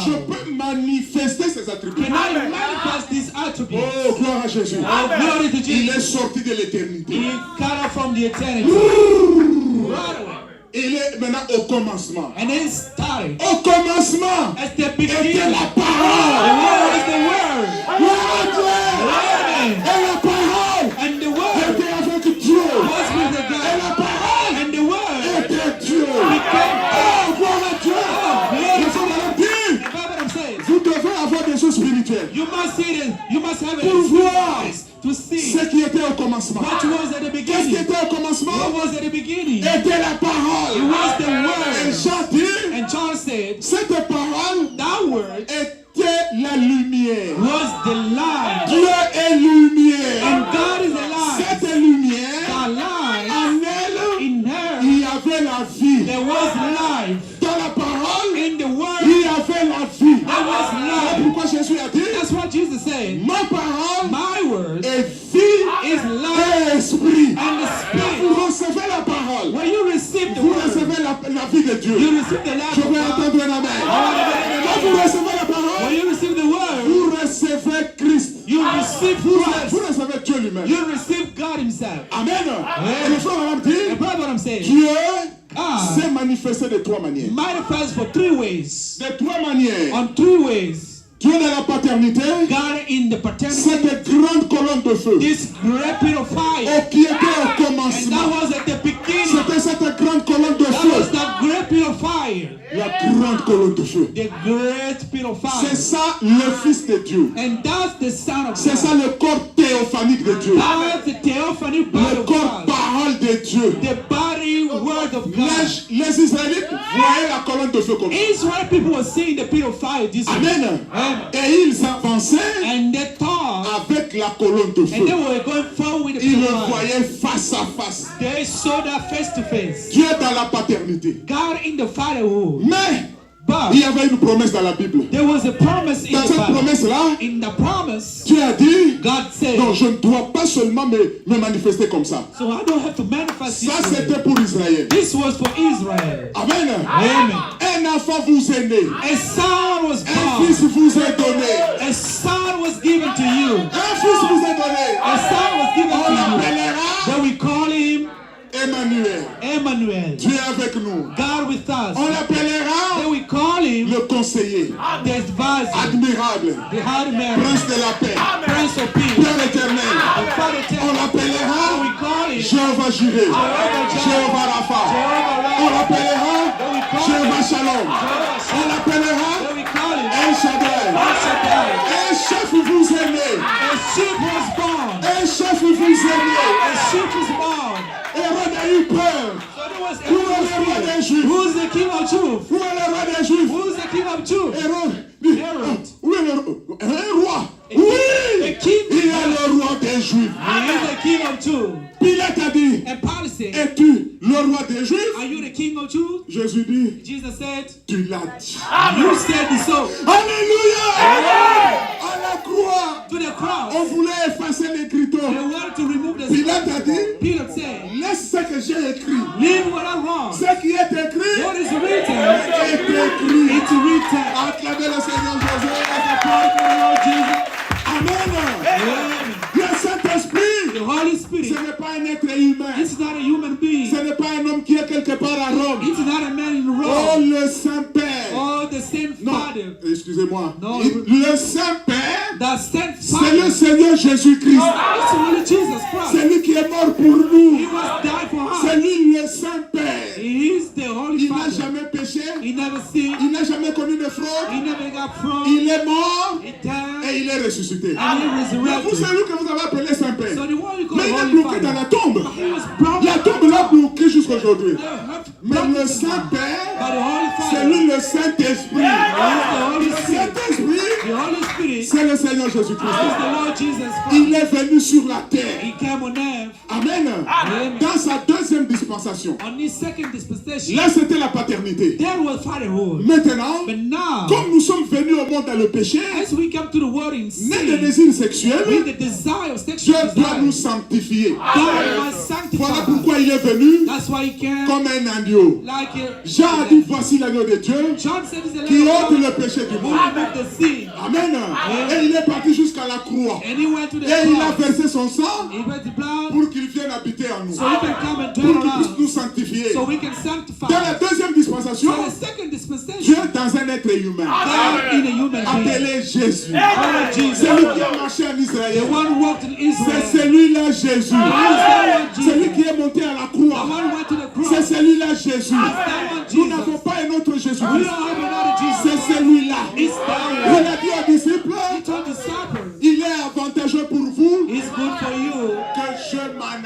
je how peux manifester ces attributs? can I manifest these attributes? Oh, gloire à Jésus. Oh, glory to Il est Jesus. sorti de l'éternité. He cut off from the eternity. Right away. Il est maintenant au commencement. And then started. Au commencement As the était beginning. la The parole. word is the word. Gloire à Dieu. Amen. Et la parole And the word était avec Dieu. was with the Et la God. parole And the word était Dieu. became Oh, gloire à Dieu. glory Le to Seigneur God. dit, The Bible says, vous devez avoir des choses spirituelles you must see it, you must have pour voir it to see ce qui était au commencement. what was at the Qu'est-ce qui beginning. était au commencement? What was at the beginning? Était la It parole. was the Et word. Jean dit, And John said, cette parole that word était la lumière. was the light. Dieu est lumière. And God is the light. Cette lumière, The light, en elle, in her, il y avait la vie. there was life. Dans la parole, In the word, il y avait la vie. there was Voilà life. pourquoi Jésus a dit, That's what Jesus said. ma parole My word est vie is life et esprit. and the spirit. Vous recevez la parole. When you receive the Vous word, recevez la vie de Dieu. you receive the life Je of vais God. entendre un amen. Quand vous recevez la When parole, you receive the word, vous recevez Christ. you receive Vous Christ. recevez Dieu lui-même. You receive God Himself. Amen. Et le frère Madame dit, And brother, what I'm saying, Dieu God s'est manifesté de trois manières. manifests for three ways. De trois manières. On three ways. Dieu de la paternité, God in the paternity, cette grande colonne de feu this great pit of fire. qui était au And that commencement. was at the beginning. C'était cette grande colonne de That was feu. the great pit of fire. La grande colonne de feu. The great pit of C'est fire. ça le Fils de Dieu. And that's the Son of C'est ça God. le corps théophanique de Dieu. That's the theophany body Le of corps God. parole de Dieu. The body word of God. Les Israélites voyaient la colonne de feu comme ça. Israel people were seeing the pit of fire this way. Amen. Amen. Et ils avançaient And they thought, avec la colonne de and feu. they were going forward with the Ils pit le of fire. voyaient face à face. They saw that face to face. Dieu dans la paternité. God in the fatherhood. Mais But il y avait une promesse dans la Bible. there was a promise in Dans the cette Bible. promesse-là, In the promise, Dieu a dit, God said, non, je ne dois pas seulement me manifester comme ça. so I don't have to manifest Ça, this way. c'était pour Israël. This was for Israel. Amen. Amen. Un enfant vous est né. A son was Un born. fils vous est donné. A son was given to you. Un fils vous est donné. A son was given On to you. l'appellera Then we call him Emmanuel. Emmanuel. Dieu est avec nous. God with us. On l'appellera Then we call him le conseiller. the advisor, Admirable. the hard man, Prince de la paix. Prince of Peace, Père éternel. the Father On Then we l'appellera call him Jéhovah Jireh. Jéhovah Rapha. On Jehovah. l'appellera Jéhovah Shalom. On l'appellera Then we call him El Shaddai. El Shaddai. Un chef vous est né. A sheep was born. Un chef vous est né. A sheep was born. Hérode a eu peur. So there was Où est le roi des Juifs? Who's the king of truth? Où est le roi des Juifs? Who's the king of truth? Hérode dit, Hérode. où est un roi? Oui! said, tu l'as dit. you said so. Alléluia. À la croix, To the cross, on voulait effacer l'écriture. they wanted to remove the Pilate a dit, Peter said, laisse ce que j'ai écrit. leave what I wrong. Ce qui est écrit What is written, est écrit. it's written. Acclamez le Seigneur Jésus. Praise the Lord Jesus. Amen. Amen. Le Saint-Esprit, The Holy ce Spirit, n'est pas un être humain. it's not a human being. Ce n'est pas un homme qui est quelque part à Rome. It's not a man in Oh, Rome. le Saint-Père. Oh, the same Non, Father. excusez-moi. Non. Le Saint-Père, The same c'est le Father. Seigneur Jésus-Christ. It's only Jesus Christ. C'est lui qui est mort pour nous. He was died for C'est us. lui le Saint-Père. He is the Holy Il n'a Father. jamais péché. He never sinned. Il n'a jamais commis de fraude. He never got from. Il est mort He died. et il est ressuscité. And he Mais vous, resurrected. c'est lui que vous avez appelé Saint-Père. So the one you call Mais the il est Holy bloqué dans la Father. tombe. He was brought La tombe l'a bloqué jusqu'à aujourd'hui. Mais le by Saint-Père, the Holy c'est Father. lui le Saint-Esprit. the Holy Le Spirit. Saint-Esprit, The Holy Spirit c'est le Seigneur is Jésus-Christ. the Lord Jesus Il Christ. est venu sur la terre. He came on earth Amen. Amen. Dans sa deuxième dispensation. on his second dispensation. Là, c'était la paternité. There was fatherhood. Maintenant, But now, comme nous sommes venus au monde dans le péché, as we come to the world in né de sin, désir sexuel, with the desire of Dieu sexual doit nous desire, sanctifier. God must sanctify Voilà us. pourquoi il est venu That's why he came comme un agneau. like Jean a dit, voici l'agneau de Dieu John said he's the qui Lamb ôte of le God péché du who monde. removed the sin. Amen. Et il est parti jusqu'à la croix. And he went to the Et il a cross. versé son sang He went the blood pour qu'il vienne habiter en nous. so he can come and Pour dwell qu'il on puisse nous us. sanctifier. So we can sanctify Dans la us. deuxième dispensation, So the second dispensation, Dieu dans un être humain, God in a human being. appelé Jésus. Oh, Jesus. C'est lui qui a marché en The Israël. one who walked in Israel. C'est celui-là Jésus. Is C'est lui that qui est monté à la one Jesus? The croix. one who went to the C'est cross. celui-là Jésus. that one Nous Jesus? n'avons pas un autre We Jésus. don't have another Jesus. C'est celui-là. It's Il that one. a dit aux disciples, He told the disciples, il est avantageux pour vous it's good for you que je m'en aille.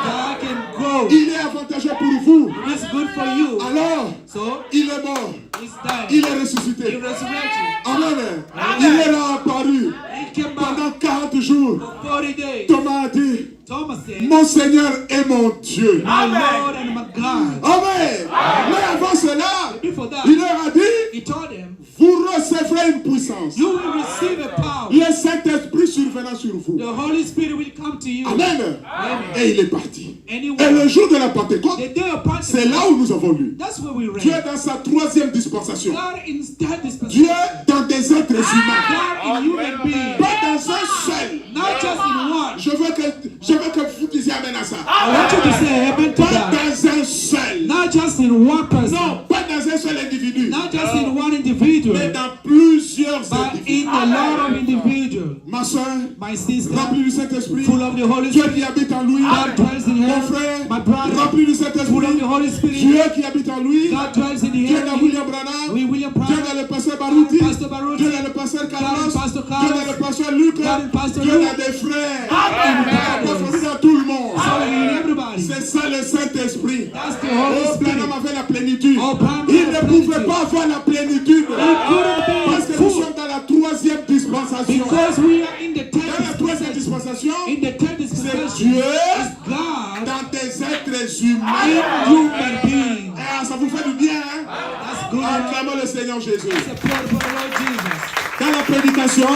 that I can go. Il est avantageux pour vous. It's good for you. Alors, So il est mort. he's died. Il est He ressuscité. resurrected. Amen. Il est là apparu He came back pendant 40 jours. for 40 days. Thomas a dit, Thomas said, mon Seigneur est mon Dieu. my Lord and my God. Amen. Mais avant cela, Before that, il leur a dit, he told them, vous recevrez une puissance. you will receive a power. Le Saint-Esprit survenant sur vous. The Holy Spirit will come to you. Amen. Amen. Et il est parti. And he Et le went. jour de la Pentecôte, The day of c'est Pentecost, là où nous avons lu. that's where we Dieu read. dans sa troisième dispensation. God in that dispensation. Dieu dans des êtres humains. God in human being. Pas dans un seul. Not just in one. Je veux que vous disiez amen à ça. I want you to say amen to Pas that. dans un seul. Not just in one person. Non, pas dans un seul individu. Not just in one Mais individual. dans plusieurs But individus. in a lot of individuals. Ma soeur, My sister, remplie du Saint-Esprit. full of the Holy Dieu Spirit. qui habite en lui. God dwells in Mon her. frère, My brother, rempli du full of Saint-Esprit. the Holy Spirit. Dieu qui habite en lui. God dwells in Dieu dans her. William Branham. We William Dieu Brown. dans le pasteur Baruti. Pastor Baruti. Dieu dans le pasteur Carlos. Pastor Dieu Carlos. dans le pasteur Luc. God and Pastor Dieu Luke. dans des frères. Amen. Dans la famille, dans tout le monde. So in everybody. C'est ça le Saint-Esprit. That's the Holy Oh, Spirit. Branham avait la plénitude. Oh, Branham Il had ne la pouvait plénitude. pas avoir la plénitude. couldn't be Parce que nous full. sommes dans la troisième dispensation. Because we are in the Dans la third troisième dispensation. dispensation, In the third c'est dispensation. Dieu Is God dans des êtres in humains. human being. Ah, ça vous fait du bien, hein? That's good. Acclamons le Seigneur Jésus. It's a prayer for the Lord Jesus. Dans la prédication,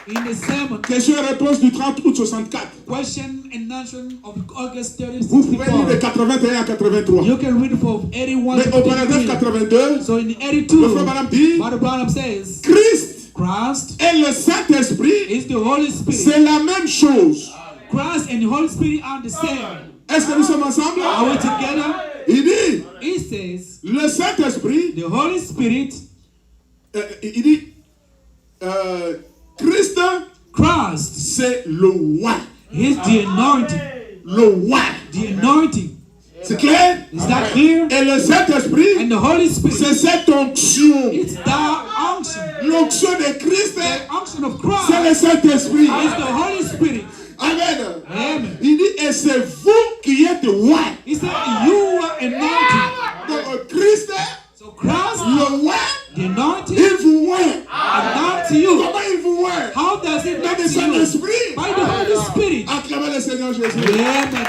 In the sermon, question et réponse du 30 août 64. question and answer of August 30, Vous pouvez lire de 64. 81 à 83. You can read from 81 Mais to au paragraphe 83. 82, So in le 82, frère Branham dit, Brother Branham says, Christ Christ et le Saint-Esprit, is the Holy Spirit. c'est la même chose. Christ and the Holy Spirit are the same. Est-ce que nous sommes ensemble? Are we together? Il dit, He says, le Saint-Esprit, the Holy Spirit, il dit, Christ, Christ, c'est le roi. is the anointing. Le roi. The anointing. C'est clair? Is that clear? Et le Saint-Esprit, And the Holy Spirit, c'est cette onction. it's that unction. L'onction de Christ, The unction of c'est Christ le Saint-Esprit. is the Holy Spirit. Amen. Amen. Il dit, et c'est vous qui êtes roi. He said, you are anointed. Donc, Christ, So Christ, le roi, the anointing, il vous roi. anoints you. Comment il vous roi? How does it Dans anoint le you? Saint-Esprit. By the Holy Spirit. Acclamez le Seigneur Jésus. Amen.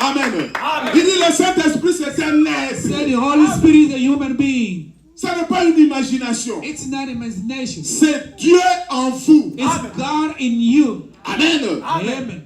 Amen. Il dit, le Saint-Esprit, c'est un Said être. the Holy Spirit is a human being. Ça n'est pas une imagination. It's not imagination. C'est Dieu en vous. It's God in you. Amen. Amen.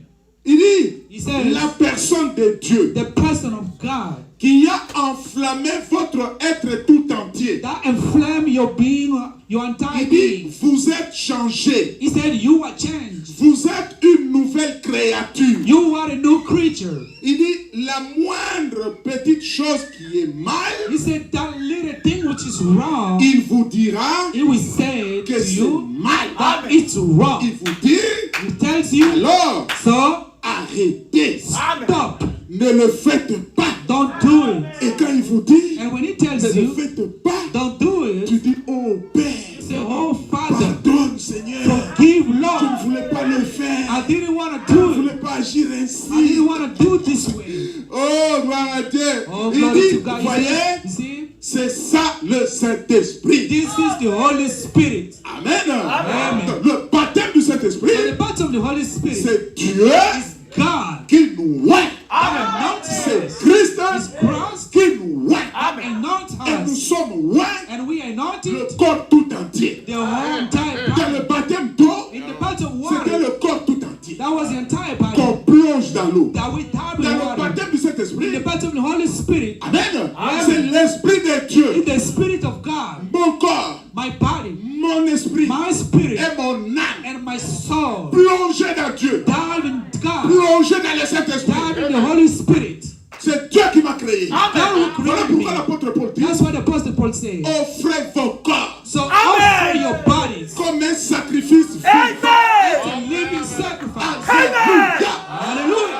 Il dit, He says, la personne de Dieu the person of God qui a enflammé votre être tout entier. that inflame your being, your entire Il dit, being. vous êtes changé. He said, you are changed. Vous êtes une nouvelle créature. You are a new creature. Il dit, la moindre petite chose qui est mal, He said, that little thing which is wrong, il vous dira he will say que to c'est you mal. that it's wrong. Il vous dit, He tells you, alors, so arrêtez. stop. Ne le faites pas. Don't do it. Et quand il vous dit, And when he ne tells le you, faites pas, don't do tu it, dis, oh Père, say, oh Father, pardonne Seigneur. forgive Je ne Lord. voulais pas le faire. I didn't want Je to ne do it. voulais pas agir I ainsi. didn't want to do it this way. Oh, gloire à Dieu. Oh, Il glory dit, to God. voyez, You see, c'est ça le Saint-Esprit. this is the Holy Spirit. Amen. Amen. Le baptême du Saint-Esprit, So the part of the Holy Spirit c'est Dieu is God. qui nous voit. C'est Anoints us. Christ It's Christ. qui nous voit. Anoint Et nous us. sommes loin And we anointed le corps tout entier. the whole entire Dans body. le baptême d'eau, In the part of c'était water, le corps tout entier. that was the entire body. Qu'on plonge dans l'eau. That we dive Dans in le water. baptême du In the Saint-Esprit, part of the Holy Spirit, Amen. C'est l'Esprit de Dieu. in the Spirit of God, Mon corps, my body, mon esprit my spirit, et mon âme and my soul plongés dans Dieu. dive in God, Plongés dans le Saint-Esprit. dive in the Holy Spirit. C'est Dieu qui m'a créé. God will Voilà create me. pourquoi l'apôtre Paul dit, That's what the Apostle Paul says. offrez vos corps So offer your bodies comme un sacrifice vivant. a living sacrifice. Alléluia. Hallelujah.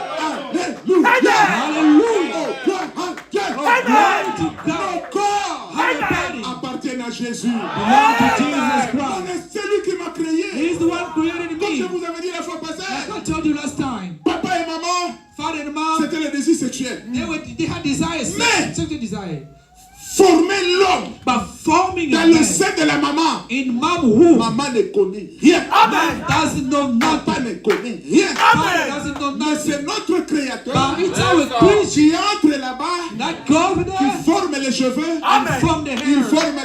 Alléluia. Hallelujah. Oh, gloire à Dieu. Glory to Nos God. corps Our body appartiennent à Jésus. belongs to Jesus Christ. C'est lui qui m'a créé. He's the one created Comme je me. vous avais dit la fois passée, Like I told you last time, papa et maman, father and mom, c'était le désir sexuel. they had desires, Mais- sexual desire. Former l'homme But forming dans a le man sein de la maman. in mom womb, Maman ne connaît rien. man doesn't know Papa nothing. ne connaît rien. Father doesn't know Mais nothing. c'est notre créateur But it's our creature qui entre là-bas, that go over qui there forme les cheveux, and form the il hair. forme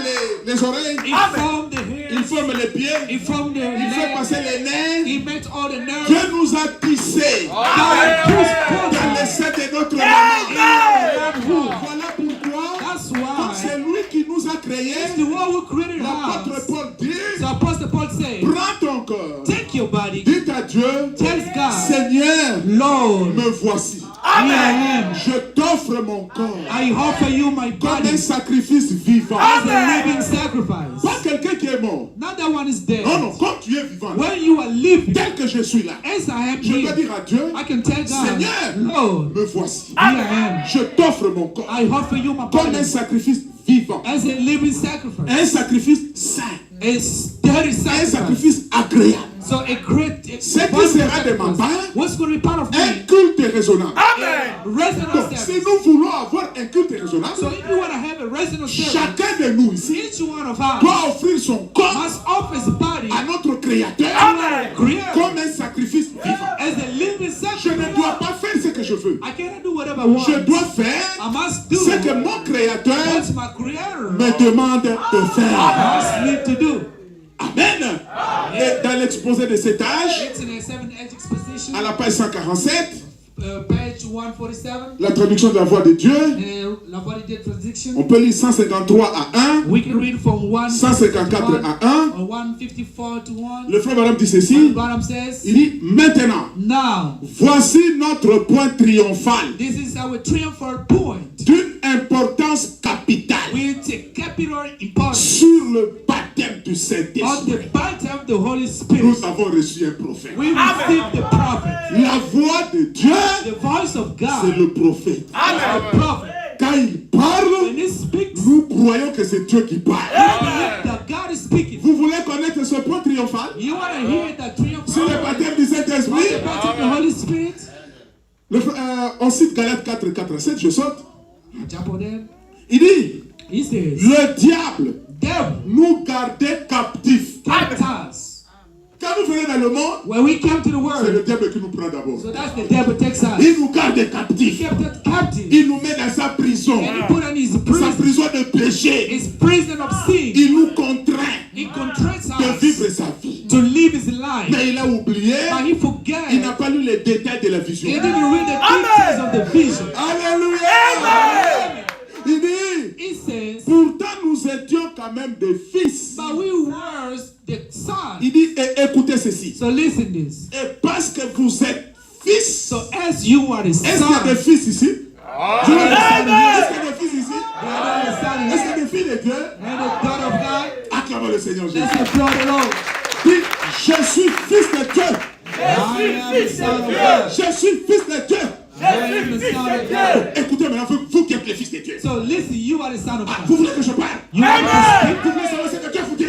les oreilles, He formed the il hair. forme les pieds, He formed the il fait leg. passer les nerfs. He met all the nerves. Dieu nous a tissés God pushed dans le forth sein de notre maman. in our womb. Voilà pourquoi, That's comme c'est why lui qui nous a créés, it's the one who created l'apôtre us. Paul dit, So Apostle Paul said, prends ton corps, take your body, dites à Dieu, tell God, Seigneur, Lord, me voici. here I am. Je t'offre mon corps I offer you my comme body un sacrifice vivant. as a living sacrifice. Pas quelqu'un qui est mort. Not that one is dead. Non, non, comme tu es vivant, When you are living, tel que je suis là, as I am je dois here, dire à Dieu, I can tell God, Seigneur, Lord, me voici. here I am. Je t'offre mon corps I offer you my comme body un sacrifice vivant. as a living sacrifice. Un sacrifice saint. A steady Un sacrifice. sacrifice agréable. So a great Ce qui sera de ma part, what's going to be part of un me? culte raisonnable. Resonance Donc, si service. nous voulons avoir un culte raisonnable, So if you want to have a resonance service, chacun de nous ici each one of us doit offrir son corps must offer his body à notre Créateur creator comme un sacrifice vivant. as a living Je ne sacrifice. dois pas faire ce que je veux. I cannot do whatever I want. Je dois faire I must do ce que mon Créateur what my creator me demande de faire. must need to do. Amen. Et dans l'exposé de cet âge, It's in a 7th exposition, à la page 147, page 147, la traduction de la voix de Dieu, La Voix de Dieu traduction. on peut lire 153 à 1, We can read from 154 à 1. or 154 to 1. Le frère Madame dit ceci, Bottom says, il dit, maintenant, now, voici notre point triomphal this is our triumphal point d'une importance capitale with a capital importance sur le baptême du on Saint-Esprit. the baptism of the Holy Spirit. Nous avons reçu un prophète. We received the prophet. La voix de Dieu, The voice of c'est God le prophète. is the prophet. Quand il parle, When he speaks, nous croyons que c'est Dieu qui parle. we believe that God is speaking. Vous voulez connaître ce point triomphal You want to hear that triumphal sur le baptême du on the Saint-Esprit? baptism of the Holy Spirit? On cite Galates 4, 4 à 7, je saute. Jump on them. Il dit, He says, le diable devil nous gardait captifs. kept us. Quand nous venons dans le monde, when we come to the c'est le world, diable qui nous prend d'abord. so that's the devil takes us. Il nous garde He captifs. kept us captive. Il nous met dans sa prison. And he put on his Sa prison, prison de péché. his prison of sin. Il nous contraint He contracts de vivre us sa vie. to live his life. Mais il a oublié. But he forget. Il n'a pas lu les détails de la vision. He didn't read the details of the vision. Alléluia. Il dit, He says, pourtant nous étions quand même des fils. but we were the son. Il dit, et écoutez ceci. So listen this. Et parce que vous êtes fils. So as you are the Est-ce qu'il y a des son, fils ici? Est-ce qu'il y a des fils ici? you are the son, Est-ce qu'il y a des filles de Dieu? and the daughter of God. Acclamons le Seigneur Jésus. Let's applaud the Lord. Dis, je suis fils de Dieu. I am the son of God. Je suis fils de Dieu. I am the son of God. Écoutez maintenant, vous qui êtes les fils de Dieu. So listen, you are the son of Vous God. voulez que je parle? You are the Vous voulez savoir ce que Dieu vous dit?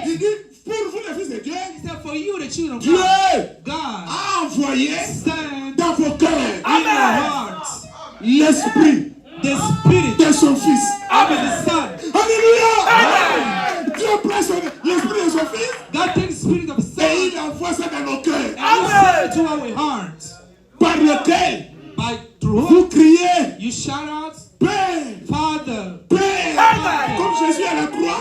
Il dit, pour vous les fils de Dieu, He said, for you, the children of Dieu God, God a envoyé sent dans vos cœurs in your hearts l'esprit the spirit de son fils. of the son. Alléluia! Dieu prend l'esprit de son fils God takes the spirit of the son et il envoie ça dans nos cœurs. and he sent it to our hearts. Par lequel By through vous whom criez, you shout out, Père, Father. Père. Comme Jésus à la croix,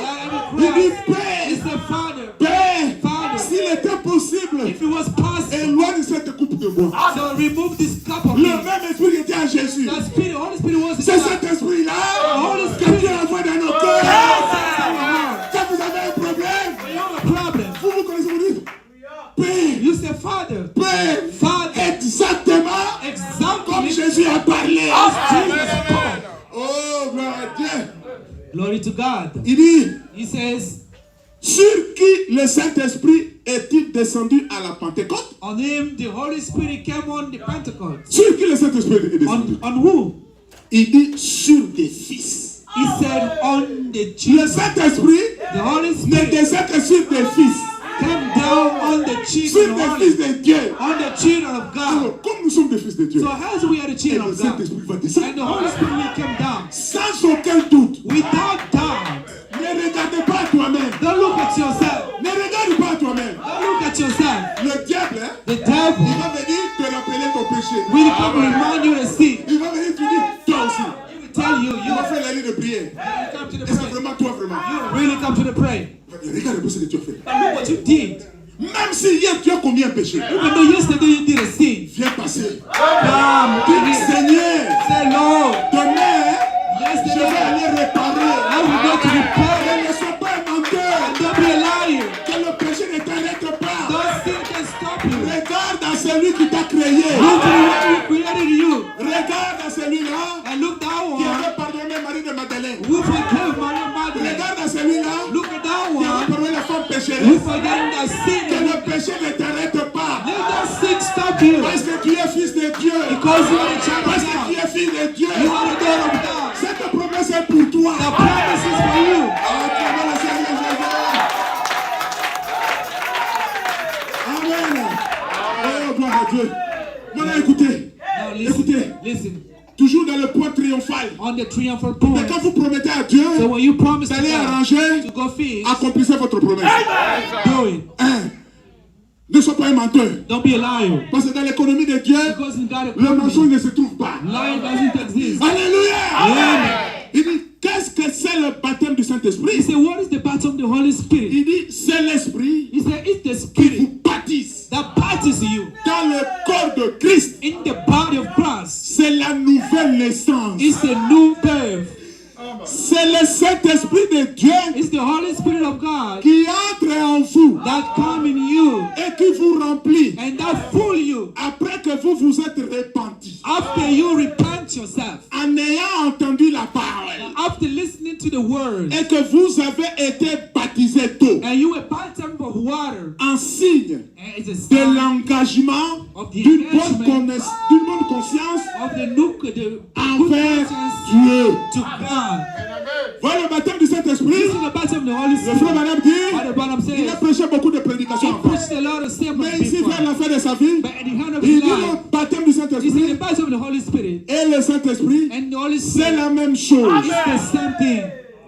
il dit He Père, said, Father. Père. Father. S'il était possible, If it was possible, éloigne cette coupe de moi. so remove this cup of Le me. même esprit qui était en Jésus. The spirit, Holy Spirit was in C'est us. cet esprit-là Holy que Spirit Dieu envoie dans nos cœurs. Quand vous avez un problème, You have a problem. vous connaissez, vous dites Père, You say, Father. Père, Father. exactement comme Exactly. Jésus a parlé. Jesus spoke. Oh, gloire à Dieu. Glory to God. Il dit, He says, sur qui le Saint-Esprit est-il descendu à la Pentecôte? on him the Holy Spirit came on the Pentecost. Sur qui le Saint-Esprit est descendu? On who? Il dit sur des fils. He said on the Le children. Saint-Esprit The Holy ne Spirit descend que sur des fils. came down on the Sur children des of fils God. de Dieu. On the children of God. Alors, comme nous sommes des fils de Dieu, So as we are the et children le of God, Saint-Esprit va descendre. and the Holy Spirit will come down Sans aucun doute. without doubt. Ne regarde pas à toi-même. Don't look at yourself. Ne regarde pas à toi-même. Don't look at yourself. Le diable, hein, The il devil va venir te rappeler ton péché. will come and remind you of sin. Il va venir te dire, toi aussi. He will tell you, Il va faire la ligne de prière. you come to the Et c'est prayer. vraiment toi, vraiment. You really come to the prayer. Regarde un peu ce que tu as fait. Look what you did. Même si hier tu as commis un péché, Even though yesterday you did a sin. viens passer. Come, Dis, Seigneur, say, Lord, demain, je vais yesterday aller réparer. I will go to repair. Ne sois pas un menteur. Don't be a liar. Que le péché ne t'arrête pas. Don't sin can stop you. Regarde à celui qui t'a créé. Look to the one who created you. Regarde à celui-là And look that qui one avait pardonné Marie de Madeleine. who forgave Maria Magdalene. Regarde à celui-là Look at that qui avait one pardonné la femme who pécheresse. forgave that sin. Que le péché ne t'arrête pas. Let that sin stop you. Parce que tu es fils de Dieu. Because you are a child Parce of que tu God. es fils de Dieu. You are the daughter of God. Cette promesse est pour toi. The promise is for you. Acclamons le Seigneur Jésus. Amen. Oh, gloire à Dieu. Maintenant, écoutez. Now listen. Écoutez. Listen. Toujours dans le point triomphal. On the triumphal Mais point. quand vous promettez à Dieu So when you promise to d'aller God arranger, to go fish, accomplissez votre promesse. do it. Ne sois pas un menteur. Don't be a liar. Parce que dans l'économie de Dieu, Because in God le mensonge ne se trouve pas. lying doesn't exist. Alléluia. Amen. Il dit, qu'est-ce que c'est le baptême du He Saint-Esprit? said, what is the baptism of the Holy Spirit? Il dit, c'est l'Esprit He said, it's the qui Spirit vous baptise that baptizes you dans le corps de Christ. in the body of Christ. C'est la nouvelle naissance. It's the new birth. C'est le Saint-Esprit de Dieu It's the Holy Spirit of God qui entre en vous that come in you et qui vous remplit and that fool you après que vous vous êtes repentis. after you repent yourself, En ayant entendu la parole after listening to the word, et que vous avez été baptisés d'eau and you were baptized of water. en signe And it's a de sign l'engagement of the d'une bonne engagement conscience of the good envers conscience Dieu. to God. Voilà le baptême du Saint-Esprit. This is the baptism of the Holy Le frère Spirit. Madame dit, What the Bible il a says, prêché beaucoup de prédications he en France. preached a lot of sermons Mais ici, vers before. la fin de sa vie, But at the end of il his dit life, le baptême du he said the Saint-Esprit baptism of the Holy Spirit et le Saint-Esprit, and the Holy c'est Spirit la même chose. is the same thing.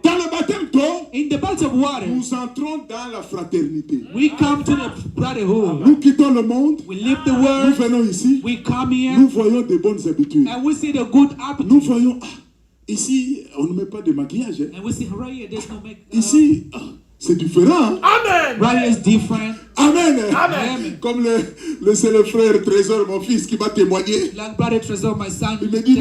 Dans le baptême d'eau, in the baptism of water, nous entrons dans la fraternité. we come to the brotherhood. Nous quittons le monde, We leave the nous world, venons ici, we come here, nous voyons de bonnes habitudes. and we see the good Nous appetite. voyons, ici, on ne met pas de maquillage. Hein. And we see right here, there's no makeup. Ici, c'est différent. Hein. Right here is different. Amen. Amen. Comme c'est le frère Trésor, mon fils, qui m'a témoigné. Like brother Trésor, my son. Il me dit,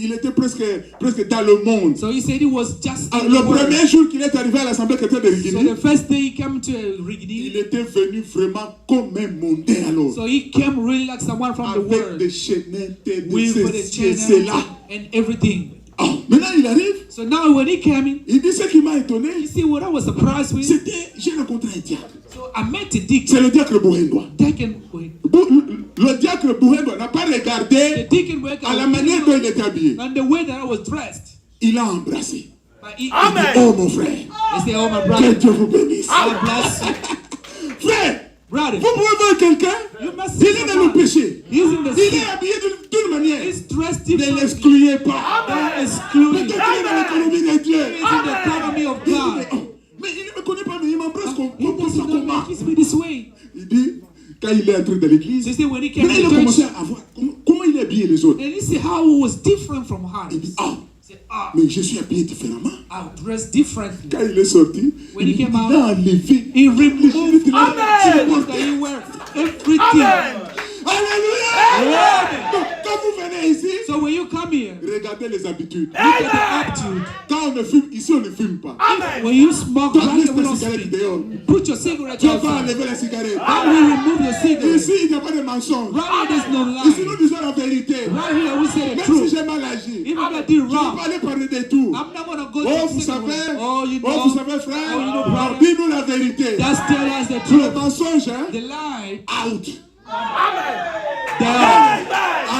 il était presque dans le monde. So he said he was just in Le the world. premier jour qu'il est arrivé à l'assemblée chrétienne de So Rigini, the first day he came to il Rigini, était venu vraiment comme un mondain alors. so he came really like someone from the Avec world. des chaînettes, de With the ceci et channel cela. and everything. Maintenant il arrive, So now when he came in, il dit ce qui m'a étonné, you see what I was surprised with? c'était, j'ai rencontré un diacre. So I met a deacon. C'est le diacre Bouhendois. Deacon, Le diacre Bouhendois n'a pas the regardé deacon went à la manière dont il était habillé. and the way that I was dressed. Il a embrassé. But he, Oh mon frère, he said, oh my que brother, Dieu vous bénisse. God bless you. Frère, Brother, vous pouvez voir quelqu'un, you must il see est dans le someone. péché. He's in the Il est sin. habillé d'une manière. He's dressed Ne differently. l'excluez pas. Don't exclude Peut-être him. qu'il est dans l'économie de Dieu. He's in the economy of God. Mais il ne me connaît pas, mais il m'embrasse comme He doesn't know comment. me. Kiss me this way. Il dit, quand il est entré dans l'église, So you see, when he came mais il a to commencé church, à voir comment il est habillé les autres. and you see how it was different from Il dit, others. He said, mais je suis habillé différemment. I'm dressed differently. Quand il est sorti, When he il came a out, enlevé. he removed Amen. everything that he wear, everything. Alléluia! Donc, quand vous venez ici, So when you come here, regardez les habitudes. look at the attitude. Quand on ne fume, ici on ne fume pas. When you smoke, Donc, right laisse here, we ta don't cigarette speak. dehors. Put your cigarette Tu vas outside. enlever la cigarette. Then we remove your cigarette. Ici, il n'y a pas de mensonge. Right here, there's no Ici, nous lie. disons la vérité. Right here, we say the Même si truth. j'ai mal agi, Even if I did je ne vais wrong, pas aller parler des tout. I'm not gonna go Oh, to vous the second savez, one. Oh, you oh, vous know, savez, frère, oh, you know, brother. dis-nous la vérité. just tell us the Le truth. mensonge, hein, The lie, out. down.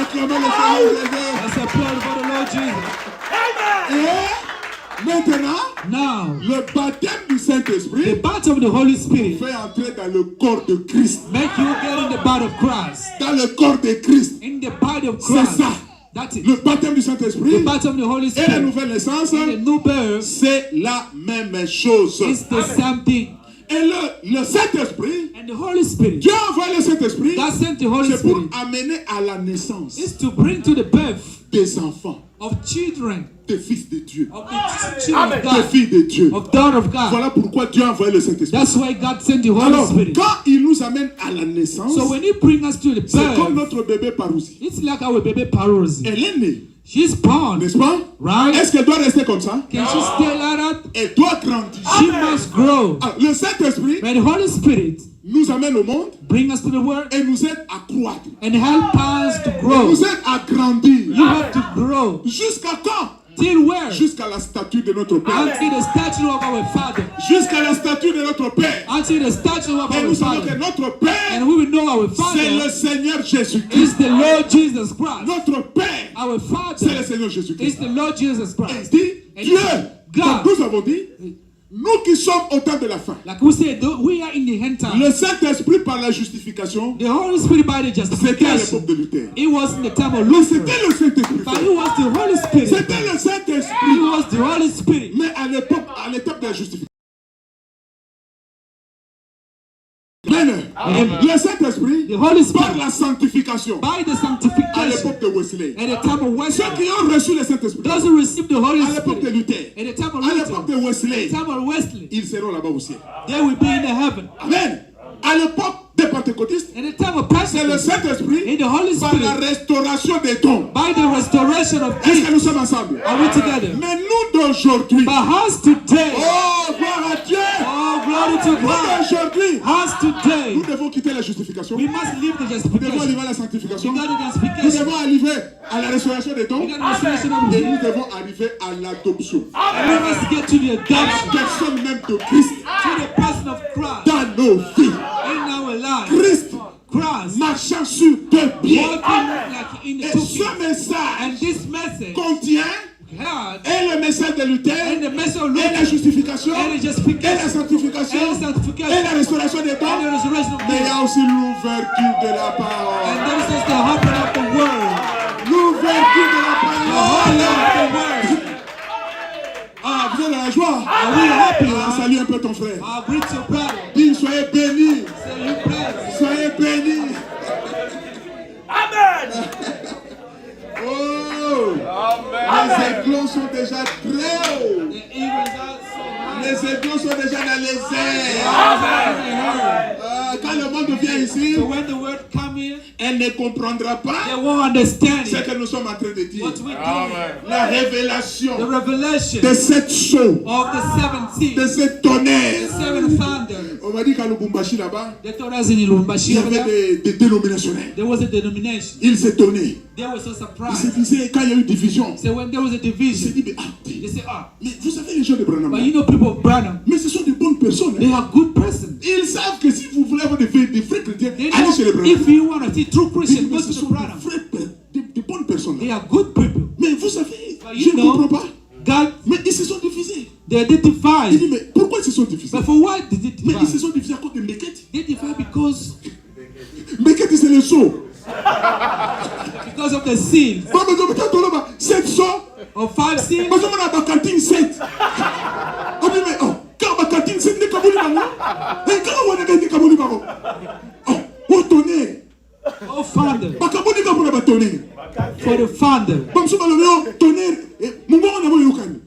Acclamez le Seigneur Jésus. That's a prayer for the Lord Jesus. Et maintenant, Now, le baptême du the Saint-Esprit baptism of the Holy Spirit fait entrer dans le corps de Christ. make you get in the body of Christ. Dans le corps de Christ. In the body of C'est Christ. ça. That's it. Le baptême du Saint-Esprit The baptism of the Holy et la Spirit nouvelle naissance, and the new birth c'est la même chose. is the same thing. Et le Saint-Esprit, And the Holy Spirit, Dieu a envoyé le Saint-Esprit, God sent the Holy c'est pour Spirit, amener à la naissance is to bring to the birth des enfants, of children, des fils de Dieu, of the children of des God, filles de Dieu. of daughter of God. Voilà pourquoi Dieu a envoyé le Saint-Esprit. That's why God sent the Holy Alors, Spirit. quand il nous amène à la naissance, So when He brings us to the c'est comme birth, notre bébé Parousi. it's like our baby Parosi. Elle est née, She's born, n'est-ce pas? right? Est-ce qu'elle doit rester comme ça? Can she stay like that? Elle doit grandir. She must grow. Alors, le Saint-Esprit When the Holy Spirit nous amène au monde bring us to the world et nous aide à croître. and help us to Elle grow. nous aide à grandir. You have to grow. Jusqu'à quand? Till where? Jusqu'à la statue de notre Père. Until the statue of our Father. Jusqu'à la statue de notre Père. Until the statue of Et our nous savons que Father. notre Père, And we will know our c'est le Father Seigneur Jésus-Christ. is the Lord Jesus Christ. Notre Père, Our c'est le Father Seigneur is Jésus-Christ. the Lord Jesus Il Christ. dit, And Dieu, God. comme nous avons dit, nous qui sommes au temps de la fin. Like we said, we are in the end time. Le Saint-Esprit par la justification, The Holy Spirit by the c'était à justification. l'époque de Luther. It was in the time of Mais Luther. c'était le Saint-Esprit. But it was the Holy Spirit. C'était le It Saint-Esprit. was the Holy Spirit. Mais à l'époque, à l'étape de la justification. Le Saint-Esprit, The Holy par Spirit la sanctification, by the à sanctification l'époque de Wesley. at the time of Ceux Wesley. qui ont reçu le Saint-Esprit, Those who receive the Holy à l'époque de Spirit Luther, at the time of à l'époque Luther, de at Wesley, the time of Wesley, ils seront là-bas au ciel. they will be in the heaven. Amen. À l'époque des pentecôtistes, At the time of c'est le Pentecost, Saint-Esprit in the Holy par la Spirit, restauration des dons. by the restoration of Est-ce que gifts, nous sommes ensemble? are we together? Mais nous d'aujourd'hui, But as today, oh gloire à Dieu, oh glory to nous God, d'aujourd'hui, as today, nous devons quitter la justification, we nous must leave the devons justification. arriver à la sanctification, We got the nous justification. devons arriver à la restauration des dons We got the restoration of et gifts. nous devons arriver à l'adoption. And we must get to the À la adoption, personne même de Christ to the person of Christ dans nos vies. in our lives. Christ Christ marchant sur deux pieds. walking like in the Et two ce feet. message And this message contient had et le message de and Luther, the message of et la Luther justification, and the et la justification sanctification, and the et la sanctification restauration des and the dons. resurrection of Mais il y God. a aussi l'ouverture de la And parole. then it says the opening of the word. L'ouverture de la The parole. opening of the word. Ah, vous êtes dans la joie? Are we happy? Salue un peu ton frère. Greet your brother. Dis, soyez bénis. Say you blessed. Soyez bénis. Amen. Oh! Les éclons sont déjà très hauts. The eagles are so high. Les éclons sont déjà dans les airs. Quand le monde vient ici, So when the word come in, elle ne comprendra they pas won't understand ce it. que nous sommes en train de dire. What we do. La révélation The revelation de cette chaux, of the seven de seas, ce tonnerre. the seven thunders. On m'a dit qu'à Lubumbashi là-bas, They told us in il y Lubumbashi, avait des dénominationnels. there was a denomination. Ils s'étonnaient. They were so Ils se surprised. disaient, quand il y a eu division, So when there was a ils se division, disent, they say, mais vous savez les gens de Branham, but you know people of Branham, mais ce sont de bonnes personnes. they are good persons. Ils savent que si vous voulez avoir des vrais chrétiens, They allez chez les know Branham. if you want to see true Christians, go Mais to ce the sont Branham. de bonnes personnes. They are good people. Mais vous savez, But je you ne know, comprends pas. God, Mais ils se sont divisés. they Il dit, divided. mais pourquoi ils se sont divisés? But for what did they Mais ils se divide? sont divisés à cause de Meketi. They divide because Meketi, c'est le sceau. of the seals. Bon, mais donc, quand on a 7 sceaux, Of 5 seals, mais on a ma cantine 7. On dit, mais quand ma cantine 7 n'est pas bonne, et quand on a dit que c'est bon, oh, tonnerre. oh founder, Ma caboni va pour la tonnerre. for the founder. Comme ça, le tonnerre, mon bon, on a vu Yukani.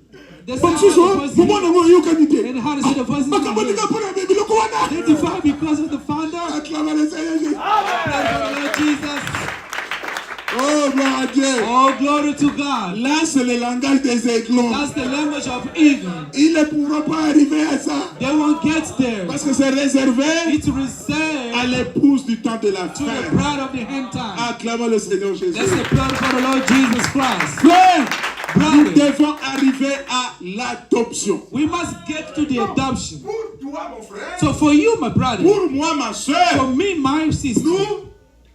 They say Comme how ça, the mon person- bon, on a vu Yukani. and how to say the voice. Ma caboni va pour la baby, le Kouana. They divide because of the founder. Acclame le Seigneur Jésus. Lord Jesus. Oh, gloire à Dieu. Oh, glory to God. Là, c'est le langage des aiglons. That's the language of eagle. Ils ne pourront pas arriver à ça. They won't get there. Parce que c'est réservé It's reserved à l'épouse du temps de la to the fin. bride of the end time. Acclamons le Seigneur Jésus. Let's applaud for the Lord Jesus Christ. Frère, nous Brother, devons arriver à l'adoption. we must get to the adoption. Pour toi, mon frère. So for you, my brother, Pour moi, ma soeur. for me, my sister, Nous,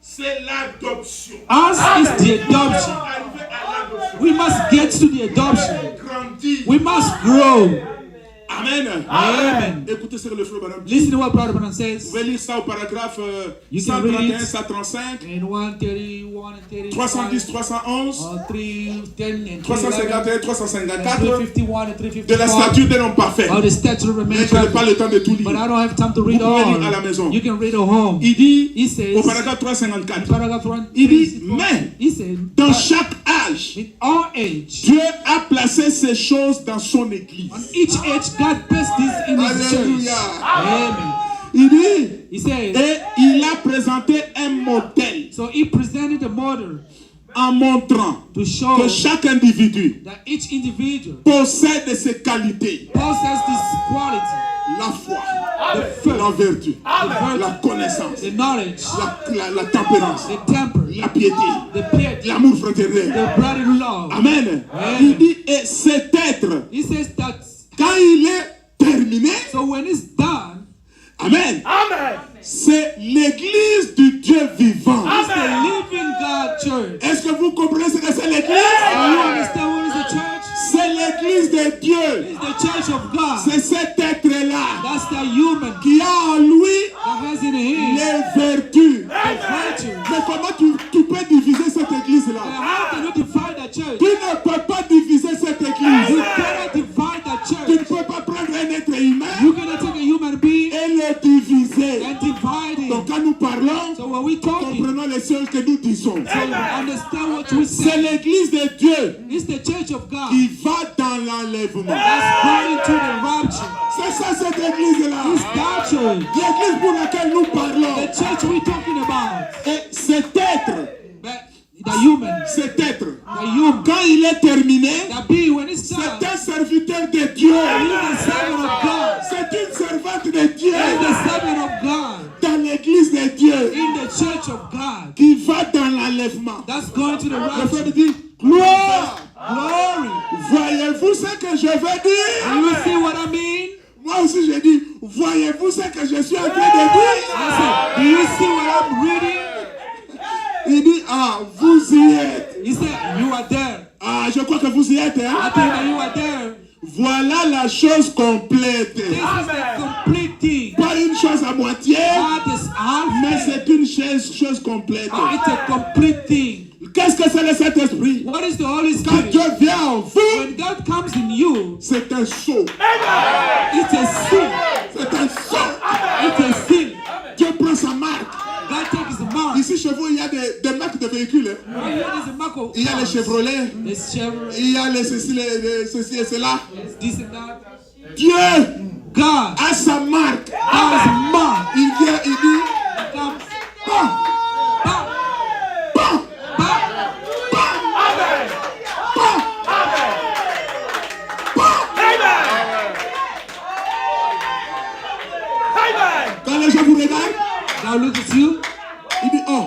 c'est l'adoption. us is the Nous devons adoption. arriver à l'adoption. We must get to the adoption. Grandir. We must grow. Amen. Amen. Écoutez ce que le frère Branham dit. Listen to what Brother Branham Vous says pouvez lire ça au paragraphe You can read 131, it. 135, in 131 and 35, 310, 311, 310 and 351, 311, 354 351 and de la 354. statue d'un homme parfait. Of the statute of Mais remain je n'ai pas perfect. le temps de tout But I lire. don't have time to read Vous pouvez all. lire à la maison. You can read at home. Il dit, He says, au paragraphe 354, paragraph 1, il dit, mais he said, dans chaque âge, in all age, Dieu a placé ces choses dans son église. on each age, God placed this in His church. Alléluia. Amen. Il dit, He said, et il a présenté un modèle so He presented a model en montrant to show que chaque individu that each individual possède ses qualités. possesses this quality, La foi, the faith, la vertu, the virtue, la connaissance, the knowledge, la tempérance, the temper, la piété, the piety, l'amour fraternel. the brotherly love. Amen. Amen. Il dit, et cet être, He says that quand il est terminé, so when it's done, Amen, Amen. c'est l'église du Dieu vivant. it's the living God church. Est-ce que vous comprenez ce que c'est Do l'église? you understand what is the church? C'est l'église de Dieu. It's the church of God. C'est cet être-là That's the human qui a en lui that has in him les vertus. the virtue. Mais comment tu peux diviser cette And église-là? how can you divide the church? Tu ne peux pas diviser cette You église. cannot divide the Tu ne church. peux pas prendre un être humain You cannot take a human being et le diviser. and divide Donc it. quand nous parlons, So when we talking, comprenons les choses que nous disons. so understand what we C'est say. l'église de Dieu It's the church of God qui va dans l'enlèvement. that's going to the rapture. C'est ça cette église-là. It's that church. L'église pour laquelle nous parlons. The church we're talking about. Et cet être, But the human. cet être, The human. quand il est terminé, The being when it's c'est done. un serviteur de Dieu. He's the servant of God. C'est une servante de Dieu He's the servant of God. dans l'église de Dieu In the church of God. qui va dans l'enlèvement. That's going to the Le frère rapture. dit, gloire. Glory. Voyez-vous ce que je veux Do dire? you see what I mean? Moi aussi je dis, voyez-vous ce que je suis en train de dire? I said, do you see what I'm reading? Il dit, ah, vous y êtes. He said, you are there. Ah, je crois que vous y êtes. I Hein? think that you are there. Voilà la chose complète. This is the complete thing. Pas une chose à moitié, That is mais half. c'est une chose complète. It's a complete thing. Qu'est-ce que c'est le Saint-Esprit? What is the Holy Quand Spirit? Dieu vient en vous, When God comes in you, c'est un saut. it's a seal. C'est un saut. It's a seal. Dieu prend sa marque. God takes the mark. Ici chez vous, il y a des marques de véhicules. Hein. Right here, there's a mark of Il y a les Chevrolet. There's Chevrolet. Il y a les ceci, ceci et cela. This and that. Dieu God a sa marque. has a mark. Il vient, il dit, It comes. bon, Bam, bon, bam. quand les gens vous regardent, Now look at you. il dit, oh,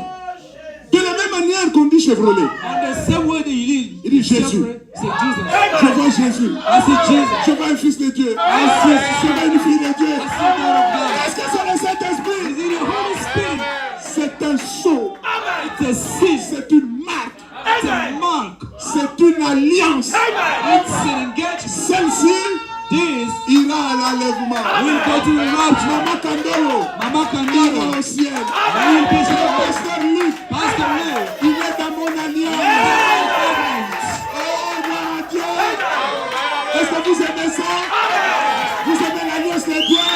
de la même manière qu'on dit Chevrolet, On the same way that you did. Il dit Jésus. Chevrolet, say Jesus. je vois Jésus, I see Jesus. je vois un fils de Dieu, je vois une fille de Dieu. I see the Word of God. Est-ce que c'est le Saint-Esprit? Is it the Holy Spirit? C'est un sceau, It's a seal. c'est une marque, It's a mark. c'est une alliance. It's an engagement. Celle-ci This ira à l'enlèvement. will go to the rapture. Maman Kandolo Mama ira Candelo. au ciel. Will be C'est le saved. pasteur Luc, Pastor Lou. il est dans mon alliance. Oh mon Dieu! Est-ce que vous aimez ça? Vous aimez l'alliance de Dieu?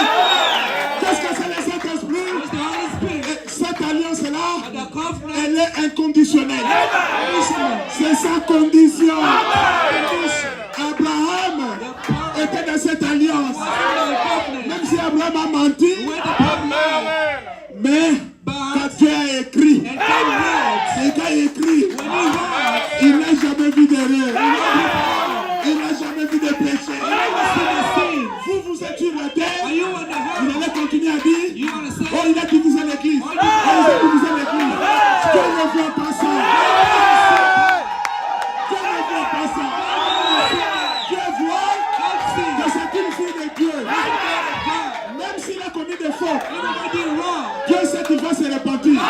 Qu'est-ce que c'est le Saint-Esprit? What's the Holy Spirit? Cette alliance-là, And the covenant. elle est inconditionnelle. Conditional. C'est sa condition. Condition. Abraham The power. était dans cette alliance. The covenant. Même si Abraham a menti, When the covenant. mais quand Dieu a écrit, And God wrote. et quand il écrit, When he wrote. il n'a jamais vu d'erreur. Il n'a jamais vu de péché. Never seen a sin. Vous, vous êtes sur la terre. Are you in the Vous heaven? allez continuer à dire, You want to say? oh, il a divisé l'église. Oh, il a divisé l'église. Dieu ne voit pas ça. Dieu ne voit pas ça. Dieu voit que c'est une fille de Dieu. Même s'il a commis des fautes, Everybody did wrong. Dieu sait qu'il va se repentir.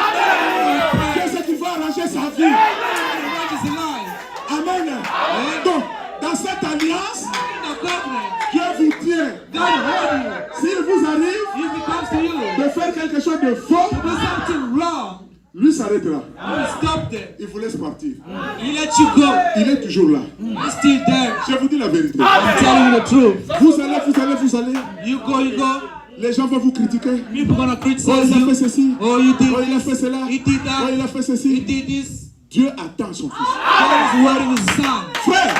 Dieu sait qu'il va arranger sa vie. What is alive? Amen. Donc, dans cette alliance, The covenant. Dieu vous tient. God hold you. S'il vous arrive If it comes to you, de faire quelque chose de faux, to do something wrong, lui s'arrêtera. he will stop there. Il vous laisse partir. He let you go. Il est toujours là. He's still there. Je vous dis la vérité. I'm telling you the truth. Vous allez. You go, you go. Les gens vont vous critiquer. People gonna Oh, criticize il a fait you. ceci. Oh, you did Oh, il a this. fait cela. He did Oh, that. il a fait He ceci. did this. Dieu attend son fils. God is waiting his son. Frère,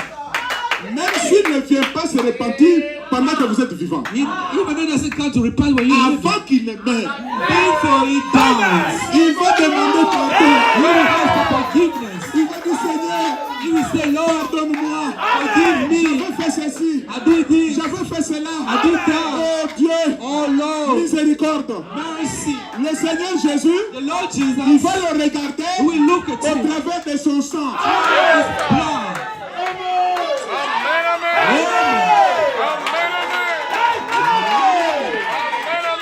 même s'il ne vient pas se repentir pendant que vous êtes vivant, Even though he doesn't come to repent when you live, avant qu'il ne meure, before he dies, il va demander pardon. he will ask for forgiveness. Il va dire, Seigneur, He will say, Lord, pardonne-moi. forgive me. J'avais fait ceci. I did this. J'avais fait cela. I did that. Oh Dieu, Oh Lord, miséricorde. mercy. Le Seigneur Jésus, The Lord il Jesus va le regarder will look au at you. travers de son sang. His blood.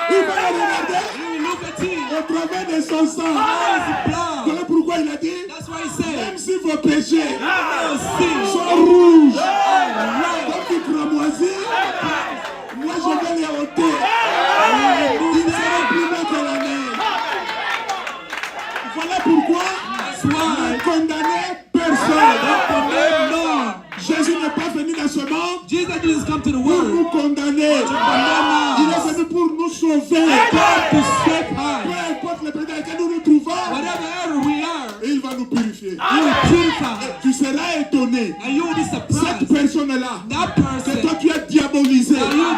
Il va le regarder He will look at you. au travers de son sang. His blood. Voilà pourquoi il a dit, That's why he said, même si vos péchés no sin. sont rouges, Right. comme du cramoisi, moi je vais les ôter. Ils ne seront plus bons que la neige. Voilà pourquoi That's why. ne condamnez personne. Don't condemn none. Jésus n'est pas venu dans ce monde Jesus didn't come to the pour world nous condamner. Il est venu pour nous sauver. to save Peu us. importe le pays dans lequel nous nous trouvons, Whatever error we are, il va nous purifier. he will purify us. Tu seras étonné. And you will be Cette surprised. personne-là, That que person toi tu as diabolisé, that you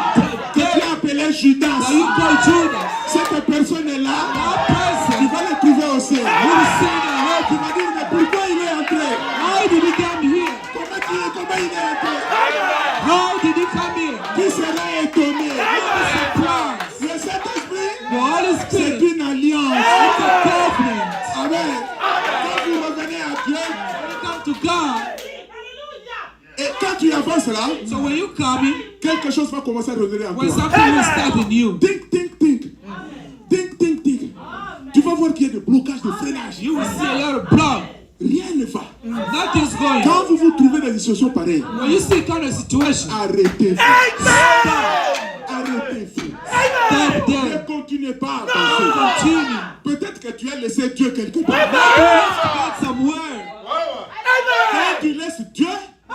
que tu as appelé Judas, that you call Judas, cette personne-là, that tu person vas le trouver au ciel. will say that, Tu vas dire, mais pourquoi il est entré? how did he come here? Comment il est entré? How did he come here? Tu seras étonné. You will be surprised. Le Saint-Esprit, The Holy c'est Spirit, une alliance. it's a covenant. Amen. Quand vous revenez à Dieu, When you come to God, et quand tu avances là, so when you come in, quelque chose va commencer à revenir en when toi. something will start in you, Think, think, think. Think, think, think. Tu vas voir qu'il y a des blocages de freinage. you will see a lot of blood. Rien ne va. Nothing's going. Quand vous vous trouvez dans des situations pareilles, When you see kind of situation, arrêtez-vous. stop. Arrêtez-vous. Stop Ne there. continuez pas à avancer. Continue. Peut-être que tu as laissé Dieu quelque part. Maybe you have got somewhere. tu laisses Dieu,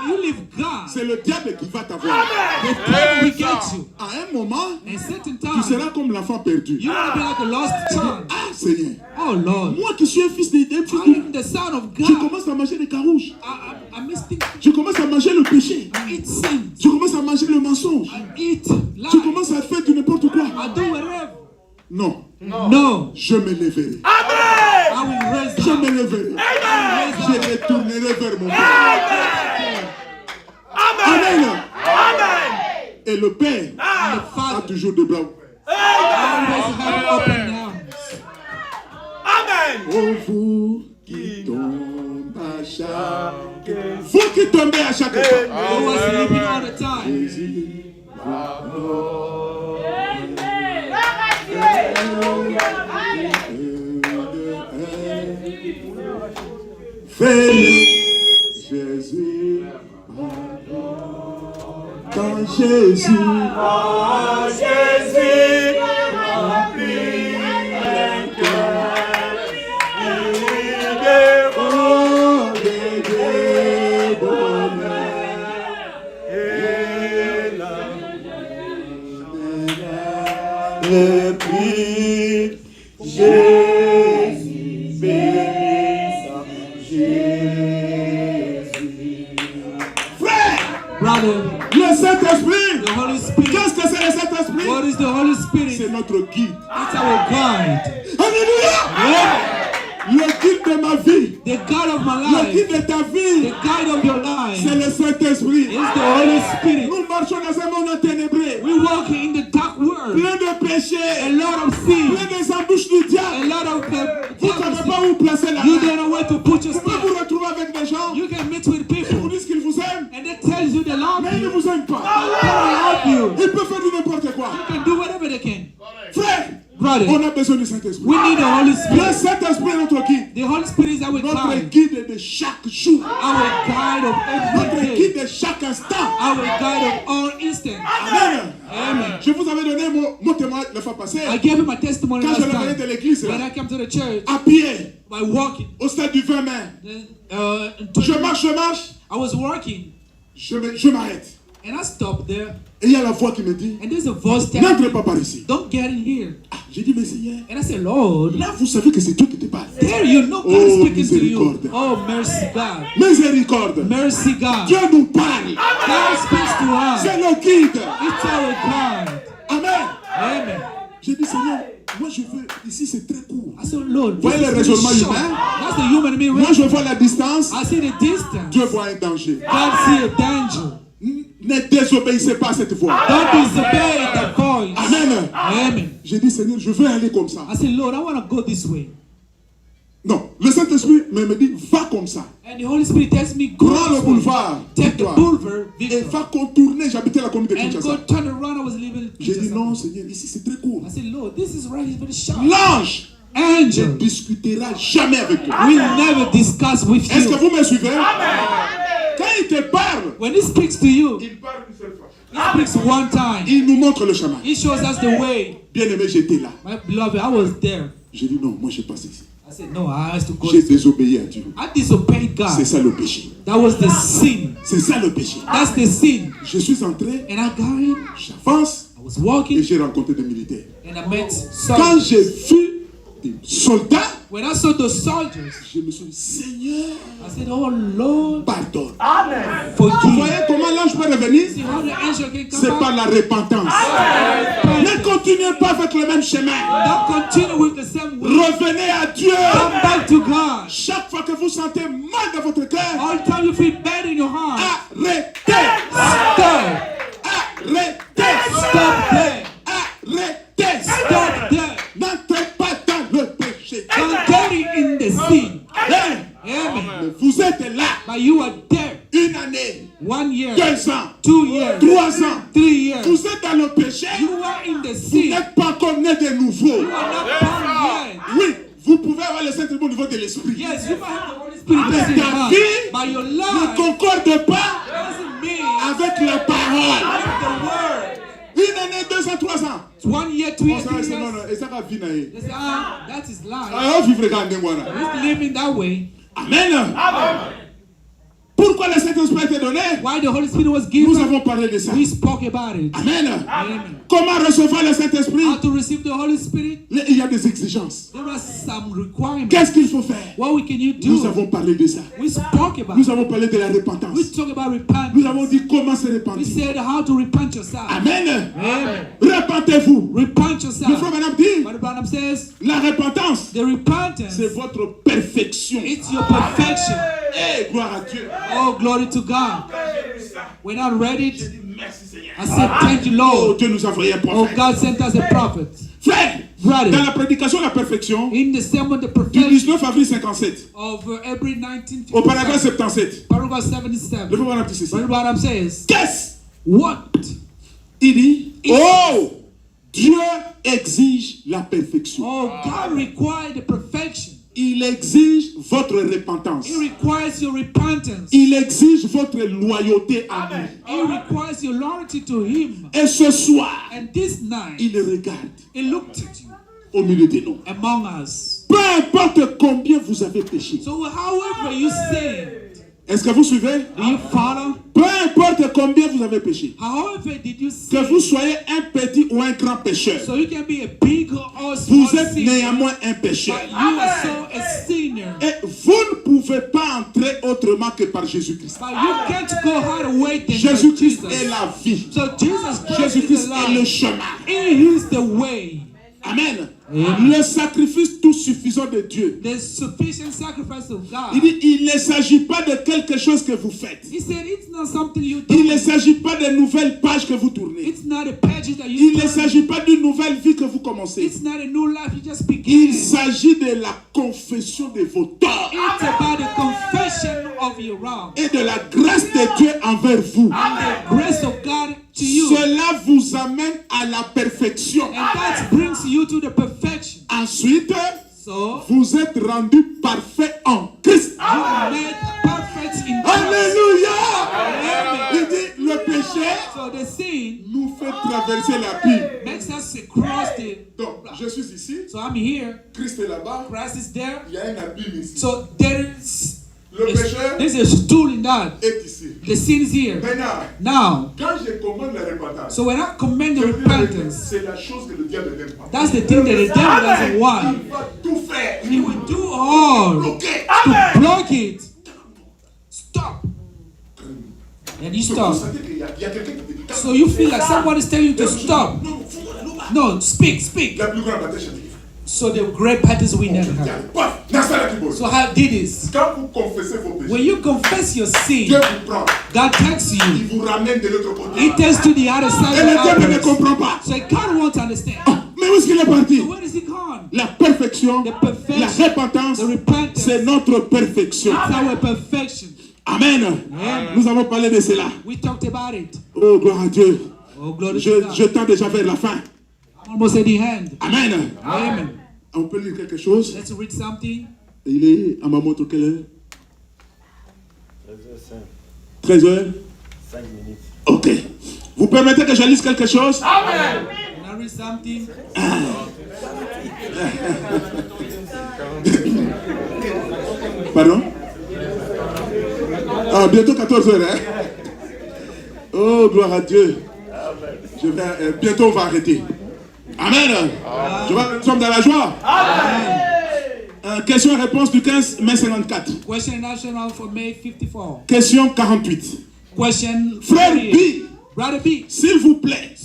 you leave God, c'est le diable qui va t'avoir. the devil will get you. À un moment, A certain tu time, seras comme l'enfant perdu. you will be like a lost child. Ah, Seigneur. Oh Lord, Moi qui suis un fils de Dieu, I'm the son of je God. commence à manger des carouches. I miss things. Je commence à manger le péché. I eat sin. Je commence à manger le mensonge. I eat lies. Je commence à faire du n'importe quoi. I do whatever. Non, No, je me lèverai. I will raise Je up. me lèverai. Je retournerai vers mon Père. Amen. Et le Père The a Father toujours des bras. always have open arms. Oh, vous qui tombez à chaque vous qui tombez à chaque fois. Who was sleeping all the time. Fais Jésus. Quand Jésus. Et puis Jésus bénisse Jésus. Frère, Brother, le Saint-Esprit. the Holy Spirit. Qu'est-ce que c'est le Saint-Esprit? What is the Holy Spirit? C'est notre guide. It's our guide. Alléluia! Le guide de ma vie. The guide of my Le life. guide de ta vie. The guide of your C'est life. le Saint-Esprit. It's the Holy Spirit. Nous marchons dans un monde enténébré. We walk in the dark world. Plein de A péchés. lot of sin. Plein des embûches du A diable. lot of Vous ne savez pas sin. où placer la You main. don't know where to put your Vous pouvez step. vous retrouver avec des gens. You can meet with Ils vous people disent qu'ils vous aiment. and they tell you they love Mais ils ne you. vous aiment pas. They love you. Ils peuvent faire du n'importe quoi. You can do whatever they can. Frère, Brother, on a besoin du Saint-Esprit. we need the Holy Le Spirit. Saint-Esprit est notre guide. The Holy Spirit is our Notre guide. guide de chaque jour. Our guide of Notre every day. guide de chaque instant. Our guide of all instants. Amen. Amen. Je vous avais donné mon témoignage la fois passée. I gave him a testimony Quand last je revenais de time. l'église, When I came to the church à pied, by walking. au stade du 20 mai, je marche, I was walking je m'arrête. and I stopped there Et il y a la voix qui me dit, and there's a voice telling n'entrez me, pas par ici. don't get in here. Ah, j'ai dit, mais Seigneur, And I said, Lord, là vous savez que c'est Dieu qui te parle. there you know God is Oh, speaking to you. miséricorde. Oh, mercy God. Miséricorde. Mercy God. Dieu nous parle. God speaks to us. C'est le guide. It's our God. Amen. Amen. J'ai dit, Seigneur, moi je veux, ici c'est très court. I said, Lord, Voyez this le is raisonnement very short. humain. That's the human mirror. Moi je vois la distance, I see the distance. Dieu voit un danger. God see a danger. Ne désobéissez pas à cette voix. Don't disobey the voice. Amen. Amen. J'ai dit, Seigneur, je veux aller comme ça. I said, Lord, I want to go this way. Non, le Saint-Esprit me dit, va comme ça. And the Holy Spirit tells me, go Prends le this way. boulevard. Take the Toi. boulevard, Et Victor. va contourner. J'habitais la commune de And go Kinshasa. turn around. I was living in J'ai dit, Kinshasa. non, Seigneur, ici c'est très court. I said, Lord, this is right. It's very short. L'ange ne Angel discutera jamais avec toi. will never discuss with Est-ce que you. vous me suivez? Quand il te parle, When he speaks to you, il parle une seule fois. he speaks one time. Il nous montre le chemin. He shows us the way. Bien-aimé, j'étais là. My beloved, I was there. J'ai dit, non, moi je passe ici. I said, no, I have to go. J'ai désobéi à Dieu. I disobeyed C'est God. ça le péché. That was the sin. C'est ça le péché. That's the sin. Je suis entré, And I got in. j'avance I was et walking j'ai rencontré des militaires. and I met Quand soldiers. j'ai vu des soldats, When I saw those soldiers, je me suis dit, Seigneur, I said, oh Lord, pardonne. forgive. Vous voyez comment l'ange peut revenir? See how the angel can C'est come par back? la repentance. Ne continuez pas avec le même chemin. Don't continue with the same way. Revenez à Dieu. Come back to God. Chaque fois que vous sentez mal dans votre cœur, All the time you feel bad in your heart, arrêtez. stop. Arrêtez. Stop there. Arrêtez. Stop there. N'entrez pas dans le péché. Don't get in the sin. Amen. Amen. Vous êtes là But you are there. une année, 1 year, 2 ans, 2 years, 3 ans. 3 years. Vous êtes dans le péché. You are in the Vous sin. n'êtes pas encore né de nouveau. You are not born yet. Oui, vous pouvez avoir le Saint-Esprit au niveau de l'esprit. Yes, you might have the Holy Spirit Mais in your ta heart, vie but your ne life concorde pas doesn't mean avec la parole. the word. Une année, 2 ans, 3 ans. 1 year, 2 years, 3 Et years. ça va vivre. They say, that is life. Alors, vivre quand même. He's living that way. Amen. Pourquoi le Saint-Esprit a été donné? Why the Holy Spirit was given? Nous avons parlé de ça. We spoke about it. Amen. Amen. Comment recevoir le Saint-Esprit? How to receive the Holy Spirit? Il y a des exigences. There are some requirements. Qu'est-ce qu'il faut faire? What can you do? Nous avons parlé de ça. We spoke about Nous it. avons parlé de la repentance. We talk about repentance. Nous avons dit comment se We repentir. said how to repent yourself. Amen. Amen. Repentez-vous. Repent Le frère yourself. Branham dit, What Branham says, la repentance, the repentance, c'est votre perfection. it's your perfection. Eh, gloire à Dieu. Oh, glory to God. We're not ready. Merci Seigneur. I said, thank you, Oh, Lord. Dieu nous a envoyé un Oh, prophète. God sent us a prophet. Frère, Brother, dans la prédication de la perfection, in the sermon, the du perfection 19 avril 57, of every au paragraphe 1957, 77, paragraph le 77, frère Branham dit ceci. Brother Branham says, Qu'est-ce? what? Il dit, It's- oh, Dieu exige la perfection. Oh, God requires the perfection. Il exige votre repentance. He requires your repentance. Il exige votre loyauté à lui. He requires your loyalty to Him. Et ce soir, And this night, il regarde He looked at you au milieu de nous. among us. Peu importe combien vous avez péché. So, however you sin, Est-ce que vous suivez? do you follow? Peu importe combien vous avez péché. However did you Que vous sin? soyez un petit ou un grand pécheur. So you can be a big or Vous small êtes sinner, néanmoins un pécheur. but you are so a sinner. Et vous ne pouvez pas entrer autrement que par Jésus-Christ. But you can't go hard away than by Jésus-Christ est Jesus. la vie. So Jesus Christ Jésus-Christ is the est le life. chemin. He is the way. Amen. Le sacrifice tout suffisant de Dieu. The sufficient sacrifice of Il God. dit, il ne s'agit pas de quelque chose que vous faites. He said it's not something you Il ne do. s'agit pas de nouvelles pages que vous tournez. It's not a page that Il you ne turn. s'agit pas d'une nouvelle vie que vous commencez. It's not a new life you just Il begin. s'agit de la confession de vos torts It's about the confession of your wrong. et de la grâce de Dieu envers vous. And the grace of God to you. Cela vous amène à la perfection. And that brings you to the perfection. Ensuite, So, vous êtes rendu parfait en Christ. you made perfect in Christ. Alléluia! Il dit, le péché So the sin nous fait traverser l'abîme. makes us cross the. Donc, je suis ici, So I'm here. Christ est là-bas, Christ is there. il y a un abîme ici. So there's Le péché there's a stool in that. est ici. The sin is here. Maintenant, Now, quand je commande la repentance, so when I commend the je veux dire, repentance, c'est la chose que le diable n'aime pas. that's the thing that the devil doesn't want. Il va tout faire. He will do all Bloquer. to block it. Stop. And you Vous stop. sentez qu'il y a quelqu'un qui te dit, So you feel like someone is telling you to stop. non, fous-moi, non, bah. No, speak. La plus grande bataille scientifique. So the great battles we never Il y a have. le paf, Nasta la Kibole. So how did this? Quand vous confessez vos péchés, When you confess your sin, Dieu vous prend, God takes il you. vous ramène de l'autre côté. He takes to the other side Et le diable ne of comprend pas. So God won't understand. Mais où est-ce qu'il est parti? So where is he gone? La perfection, The perfection, la repentance, the repentance, c'est notre perfection. it's our perfection. Amen. Nous avons parlé de cela. We talked about it. Oh, gloire à Dieu. Oh, glory to Je God. tends déjà vers la fin. Almost at the end. Amen. Amen. On peut lire quelque chose. Let's read something. Il est à ma montre quelle heure? 13h05. 13h. 5 minutes. Ok. Vous permettez que je lise quelque chose? Can I read something? Pardon? Ah, bientôt 14h, hein? Oh, gloire à Dieu. Je vais, bientôt, on va arrêter. Amen. Nous sommes dans la joie. Question et réponse du 15 mai 54. Question national for May 54. Question 48. Question Frère 48. B, Brother B, s'il vous plaît,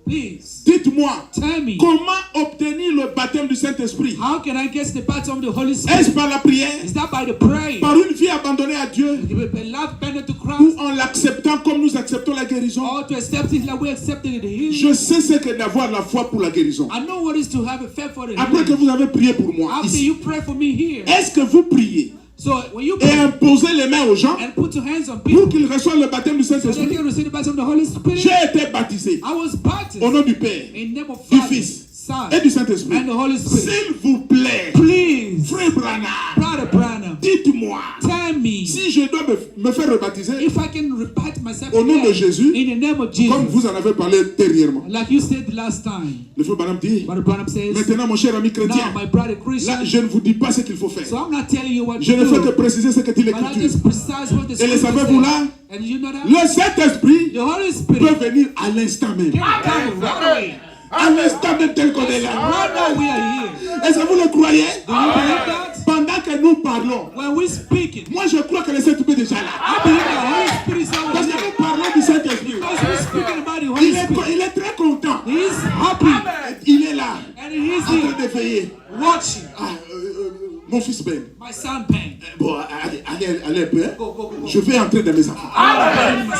please dites-moi, tell me, comment obtenir le baptême du Saint-Esprit? how can I get the baptism of the Holy Spirit? Est-ce par la prière? Is that by the prayer? Par une vie abandonnée à Dieu? A love bended to Ou Christ? en l'acceptant comme nous acceptons la guérison? Or to accept it like we accepted it here? Je sais ce que d'avoir la foi pour la guérison. I know what it is to have a faith for the Après que healing. vous avez prié pour moi After ici, you pray for me here. est-ce que vous priez So when you et pray imposez les mains aux gens and put your hands on pour people, qu'ils reçoivent le baptême du so they Saint-Esprit? can receive the baptism of the Holy Spirit? J'ai été baptisé I was baptized au nom du Père, in the name of du Father, Fils Son, et du Saint-Esprit. and the Holy Spirit. S'il vous plaît, Please, frère Branham, Brother Branham, dites-moi, tell me, me. Si je dois me faire rebaptiser If I can rebaptize myself au nom de Jésus, in the name of Jesus, comme vous en avez parlé dernièrement. like you said last time, Le frère Branham dit, Brother Branham says, maintenant mon cher ami chrétien, now my brother Christian, là je ne vous dis pas ce qu'il faut faire. so I'm not telling you what Je to ne fais que do, préciser ce que dit but I l'Écriture. just precise what the Et le Scripture savez-vous là, says. And you know that? le Saint-Esprit The Holy peut Spirit venir à l'instant même. can come right away. À l'instant même tel qu'on est là. Right now we are here. Est-ce que vous le croyez? Do you believe that? Pendant que nous parlons, When we speak it, moi je crois que le Saint-Esprit est déjà là. I believe the Holy Spirit is Parce already que here. nous parlons du Saint-Esprit. Because we're speaking about the Holy Spirit. Il est très content. He's happy Il est là, and he's en train here de veiller. watching. Mon fils Ben. My son Pen. Bon, allez un peu. Hein. Go. Je vais entrer dans mes enfants.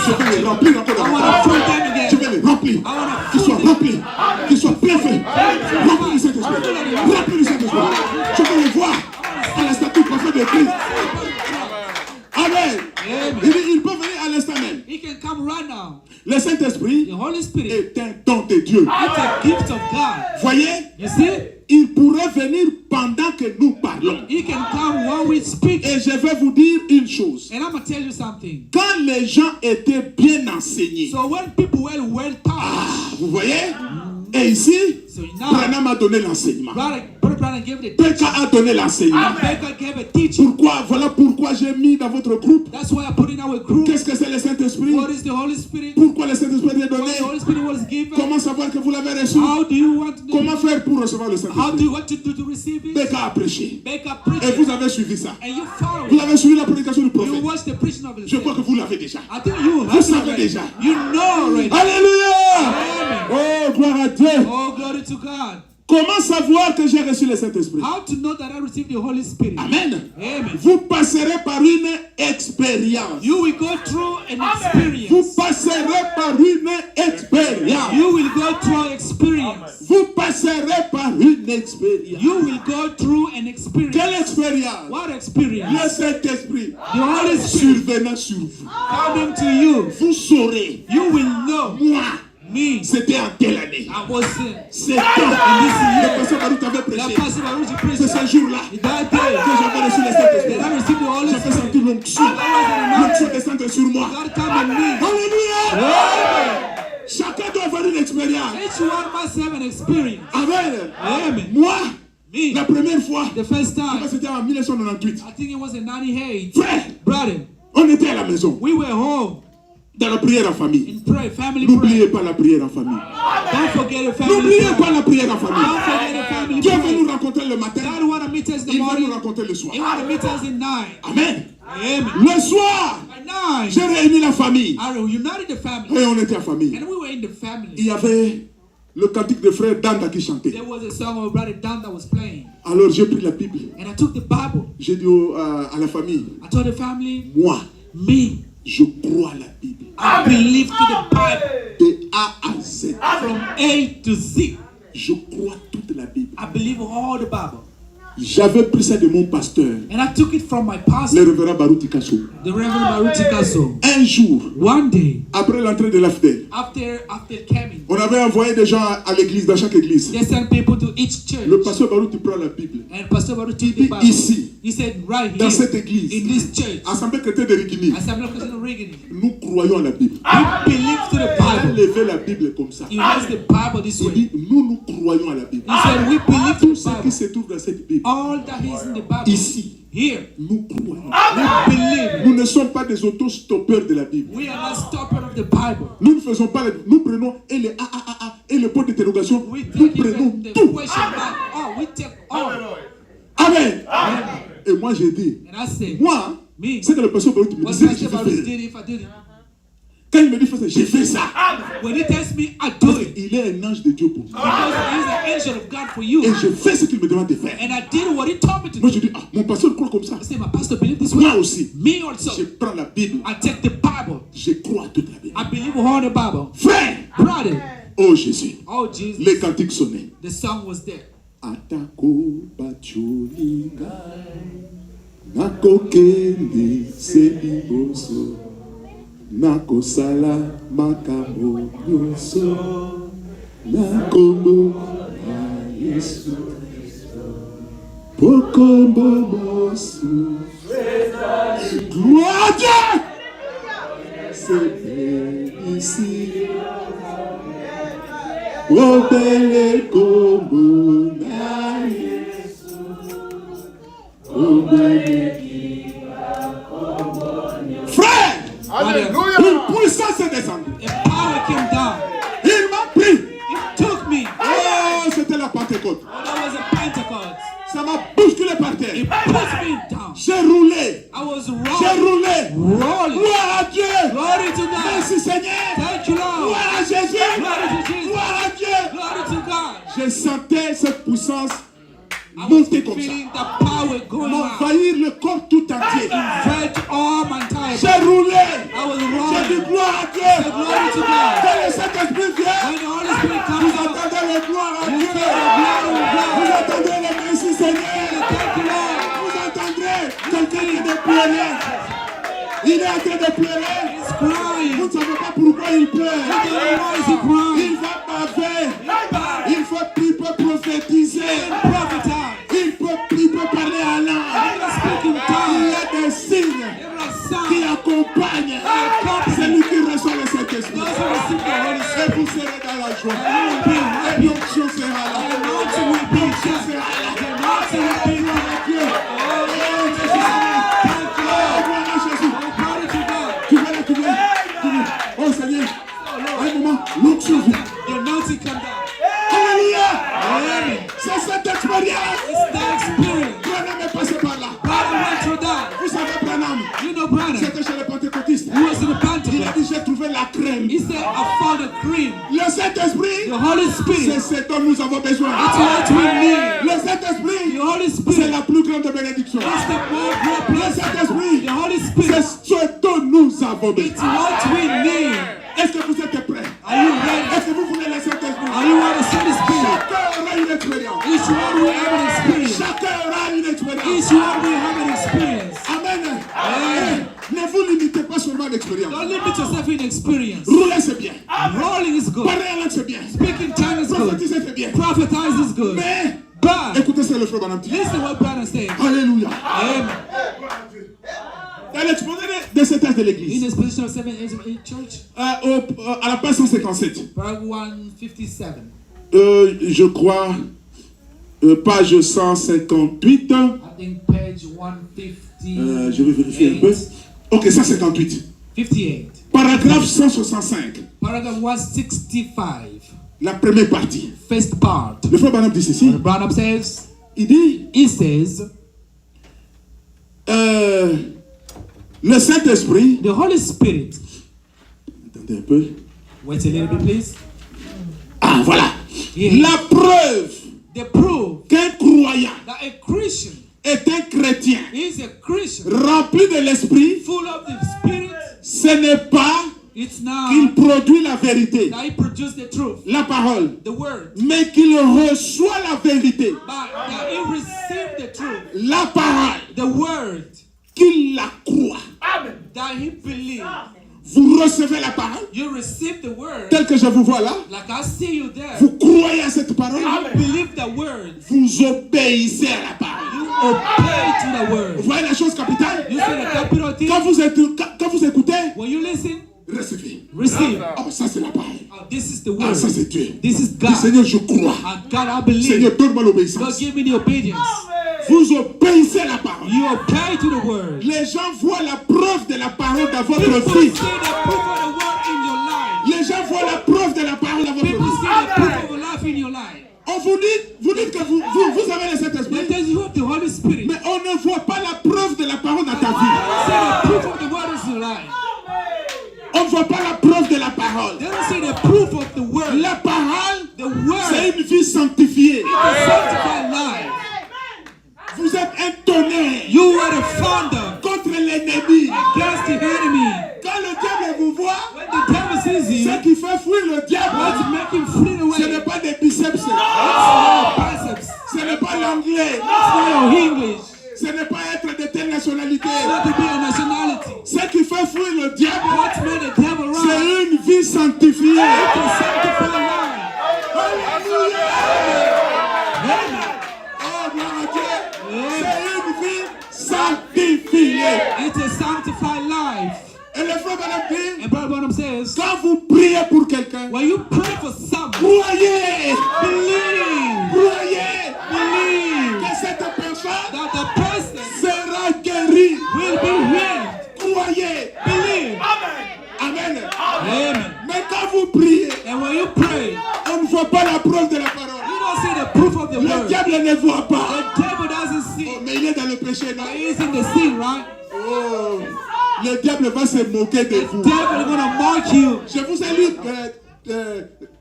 Je vais les I remplir encore dans mes want to fill enfants. them again. Je vais les remplir. Qu'ils soient remplis. Qu'ils soient pleins faits. Remplis du Saint-Esprit. Remplis du Saint-Esprit. Je veux les voir à la statue prophète de Christ. Amen. Il peut venir à l'instant même. He can come right now. Le Saint-Esprit The Holy Spirit est un don de Dieu. it's a gift of God. Voyez, You see? il pourrait venir pendant que nous parlons. He can come while we speak. Et je vais vous dire une chose. And I'm going to tell you something. Quand les gens étaient bien enseignés, So when people were well taught, vous voyez, et ici, so now, Branham a donné l'enseignement. Brother Branham gave the Pekka teaching. a donné l'enseignement. Baker gave a teaching. Voilà pourquoi j'ai mis dans votre groupe. That's why I put in our group. Qu'est-ce que c'est le Saint-Esprit? What is the Holy Spirit? Pourquoi le Saint-Esprit est Why donné? the Holy Spirit was given? Comment savoir que vous l'avez reçu? How do you want to do? Comment faire pour recevoir le How do Saint-Esprit? you want to do to receive it? Pekka a prêché. Baker Et preached vous it. avez suivi ça. And you follow Vous it. avez suivi la prédication du You prophète. watch the preaching of the Je crois que Spirit. vous l'avez déjà. I think you Vous have it savez already. déjà. You know already. Alléluia! Amen. Oh, gloire à Dieu. Oh, glory to God. Comment savoir que j'ai reçu le Saint-Esprit? How to know that I received the Holy Spirit? Amen. Amen. Vous passerez par une expérience. You will go through an Vous experience. passerez par une expérience. You will go through an experience. Vous passerez par une expérience. You will go through an experience. Quelle expérience? What Le experience? Saint-Esprit The Holy Spirit survenant sur vous. coming to you. Vous saurez, You will know moi, me. c'était en quelle année? I was C'est quand le pasteur Baruch avait the prêché. Pastor Baruch C'est preached ce jour-là that que day j'avais reçu le that Saint-Esprit. I received the Holy J'avais Spirit. senti l'onction. L'onction descendre sur moi. God come on me. Alléluia! Amen. Chacun doit avoir une expérience. Each one must have an experience. Amen. Amen. Moi, Me. la première fois, The first time, c'était en 1998. I think it was in 98. Frère, Brother, on était à la maison, we were home dans la prière en famille. in prayer, family prayer. N'oubliez pas la prière en famille. Don't forget the family N'oubliez prayer. pas la prière en famille. Don't forget the family Dieu va prayer. nous rencontrer le matin. God want to meet us in the Il va nous morning. rencontrer le soir. He want to meet us in night. Amen. Amen. Le soir, At night, j'ai réuni la famille. I united the family. Et on était en famille. And we were in the Il family. y avait le cantique de frère Danda qui chantait. There was a song of Brother Dan that was playing. Alors j'ai pris la Bible. And I took the Bible. J'ai dit à la famille, I told the family, moi, me, je crois à la Bible. I believe to the Bible De A à Z. from A to Z. Je crois toute la Bible. I believe all the Bible. J'avais pris ça de mon pasteur, And I took it from my le pastor, révérend Baruch Tikasso. the Reverend Baruch Tikasso. Un jour, One day, après l'entrée de l'AFDEL, after coming, on avait envoyé des gens à l'église, dans chaque église. they sent people to each church. Le pasteur Baruch il prend la Bible. And Pastor Baruch took Il the dit Bible. ici, He said, right dans here, cette église, in this church, Assemblée chrétienne de Rigini, Assembly of Christian Reagan, nous croyons à la Bible. we believe to the Il a Bible. levé la Bible comme ça. He raised the Bible this Il way. dit, nous croyons à la Bible. He said, we believe to Tout the ce qui Bible. se trouve dans cette Bible, All that is in the Bible. ici, Here, nous croyons. we believe. Nous ne sommes pas des autostoppeurs de la Bible. We are not stoppers of the Bible. Nous ne faisons pas, nous prenons et les et le point d'interrogation, We nous take prenons even the tout. question mark. Oh, we take all. Amen. Amen. Et moi j'ai dit, And I said, moi, me, c'est que le pasteur Baruch me what disait que Pastor je Baruch fais. did if I did it? Quand il me dit fais ça, j'ai fait ça. When he tells me, I do it. Il est un ange de Dieu pour moi. Because he's an angel of God for you. Et je fais ce qu'il me demande de faire. And I did what he told me to Moi do. je dis, ah, mon pasteur croit comme ça. I said, my pastor believe this way. Moi aussi, Me also. je prends la Bible, I take the Bible. je crois à toute la Bible. I believe all the Bible. Frère, Brother, oh Jésus, oh Jesus, les cantiques sonnaient. the song was there. Atako bacholinga nakokende seliboso nakosala makambo nyonso na kombo na Yesu Gloire à Dieu. C'est ici. Oh, belle combo. Frère, Alléluia. une puissance est descendue. A power came down. Il m'a pris. It took me. Oh, c'était la Pentecôte. Oh, that was a Pentecost. Ça m'a bousculé par terre. It put me down. J'ai roulé. I was J'ai rolling. roulé. Rolling. Gloire à Dieu. Glory to God. Merci Seigneur. Thank you, Lord. Gloire à Jésus. Glory to Jesus. Gloire à Dieu. Glory to God. Je sentais cette puissance I was monter comme ça. feeling the power going on. M'envahir le corps tout entier. Invade all my entire J'ai body. roulé. I was J'ai dit rolling. gloire à Say Dieu. glory to God. Quand le Saint-Esprit vient, When the Holy Spirit vous comes out, entendez le gloire à you Dieu. feel the glory of Vous God. entendez le merci Seigneur. Thank you, Lord. Vous entendrez quelqu'un qui est de pleurer. Il est en train de pleurer. He's crying. Vous ne savez pas pourquoi il pleure. Why is he crying? Il va baver. Il peut prophétiser. Prophesy. Il peut parler à He l'âme. can speak in Il y tongues. a des signes Every qui sign. accompagnent celui qui reçoit le Saint-Esprit. Those who receive the Holy Et Spirit. vous serez dans la joie. You will be Et happy. l'onction sera The là. anointing will be L'onction there. sera là. The anointing will be there. Gloire à Dieu. Thank you, Oh, Lord. gloire à Jésus. Oh, glory to God. Tu viens là, tu viens. Tu viens. Oh Seigneur, à un moment, l'onction vient. The anointing come down. Alléluia. Amen. C'est cette expérience. It's that experience. Branham est passé par là. God went through that. Vous savez, Branham, You know, Brandon. c'était chez les pentecôtistes. He was in the Il a Pentecost. dit, j'ai trouvé la crème. He said, I found a cream. Le Saint-Esprit, The Holy c'est Spirit. ce dont nous avons besoin. It's what we need. Le Saint-Esprit, The Holy c'est Spirit. la plus grande bénédiction. It's the more great Le blessing. Saint-Esprit, The Holy c'est Spirit. ce dont nous avons It's besoin. what we need. Est-ce que vous êtes prêts? Are you ready? Est-ce que vous voulez le Saint-Esprit? Are you want to see the Spirit? Chacun aura une expérience. Each one will have an experience. Chacun aura une expérience. Each one will have an experience. Amen. Amen. Ne vous limitez pas seulement à l'expérience. Don't limit yourself in experience. Rouler, c'est bien. Rolling is good. Parler en langue, c'est bien. Speaking tongue is good. Prophétiser, c'est bien. Prophetize is good. Mais, But écoutez ce que le frère Branham dit. listen what Brandon said. Alléluia. Amen. Dans l'exposé de cet âge de In l'église, his position of 7 8 church, à la page 157, part 157. je crois, page 158, I think page 150. je vais vérifier un peu. Ok, 158. 58. Paragraphe 165, Paragraph 165. la première partie. First part. Le frère Branham dit ceci. What Branham says, Il dit, he says, le Saint-Esprit, the Holy Spirit. attendez un peu. Wait a little bit, please. Ah, voilà. Yeah. La preuve The proof qu'un croyant that a Christian est un chrétien is a Christian rempli de l'Esprit, full of the Spirit, ce n'est pas it's not qu'il produit la vérité, that he produced the truth, la parole, the word, mais qu'il reçoit la vérité, but that he received the truth, la parole, the word, qu'il la croit. that he believed. Vous recevez la parole, You receive the word, tel que je vous vois là, like I see you there. vous croyez à cette parole, You believe the word. vous obéissez à la parole. You obey to the Vous word. voyez la chose capitale? You see the capital thing? Quand vous écoutez, When you listen, recevez. receive. Oh, ça c'est la parole. Oh, this is the Ah, word. ça c'est Dieu. This is Dis, God. Seigneur, je crois. And God, I believe. Seigneur, donne-moi God, l'obéissance. give me the obedience. Vous obéissez à la parole. You obey to the word. Les gens voient la preuve de la parole dans votre People see vie. the proof of the word in your life. Les gens voient la preuve de la parole dans votre People see vie. the proof of life in your life. On vous dit que vous avez le But Saint-Esprit, then you have the Holy Spirit. mais on ne voit pas la preuve de la parole dans ta See vie. the proof of the word in your life. On ne voit pas la preuve de la parole. They don't see the proof of the word. La parole, The word c'est une vie sanctifiée. is a sanctified life. Vous êtes un tonnerre You are the founder contre l'ennemi. against the enemy. Quand le diable vous voit, When the devil sees you, ce qui fait fuir le what diable, make him flee away? ce It's n'est pas des biceps, not biceps. ce n'est pas l'anglais, It's not your English. ce n'est pas être de telle nationalité. It's not to be a nationality. Ce qui fait fuir le diable, What made the devil run? c'est une vie sanctifiée. It's a sanctified life. Alléluia. Amen. Oh, gloire à Dieu. And Brother Branham says, quand vous priez pour quelqu'un, when you pray for someone, croyez, believe, croyez believe que cette personne that the person sera guérie. will be healed. Croyez. Believe. Amen. Amen. Mais quand vous priez, And when you pray, on ne voit pas la preuve de la parole. you don't see the proof of the Le word. diable ne voit pas. The devil doesn't see. Oh, mais il est dans le péché, non? He is in the sin, right? Oh, le diable va se moquer de vous. The devil is going to mock you. Je vous ai lu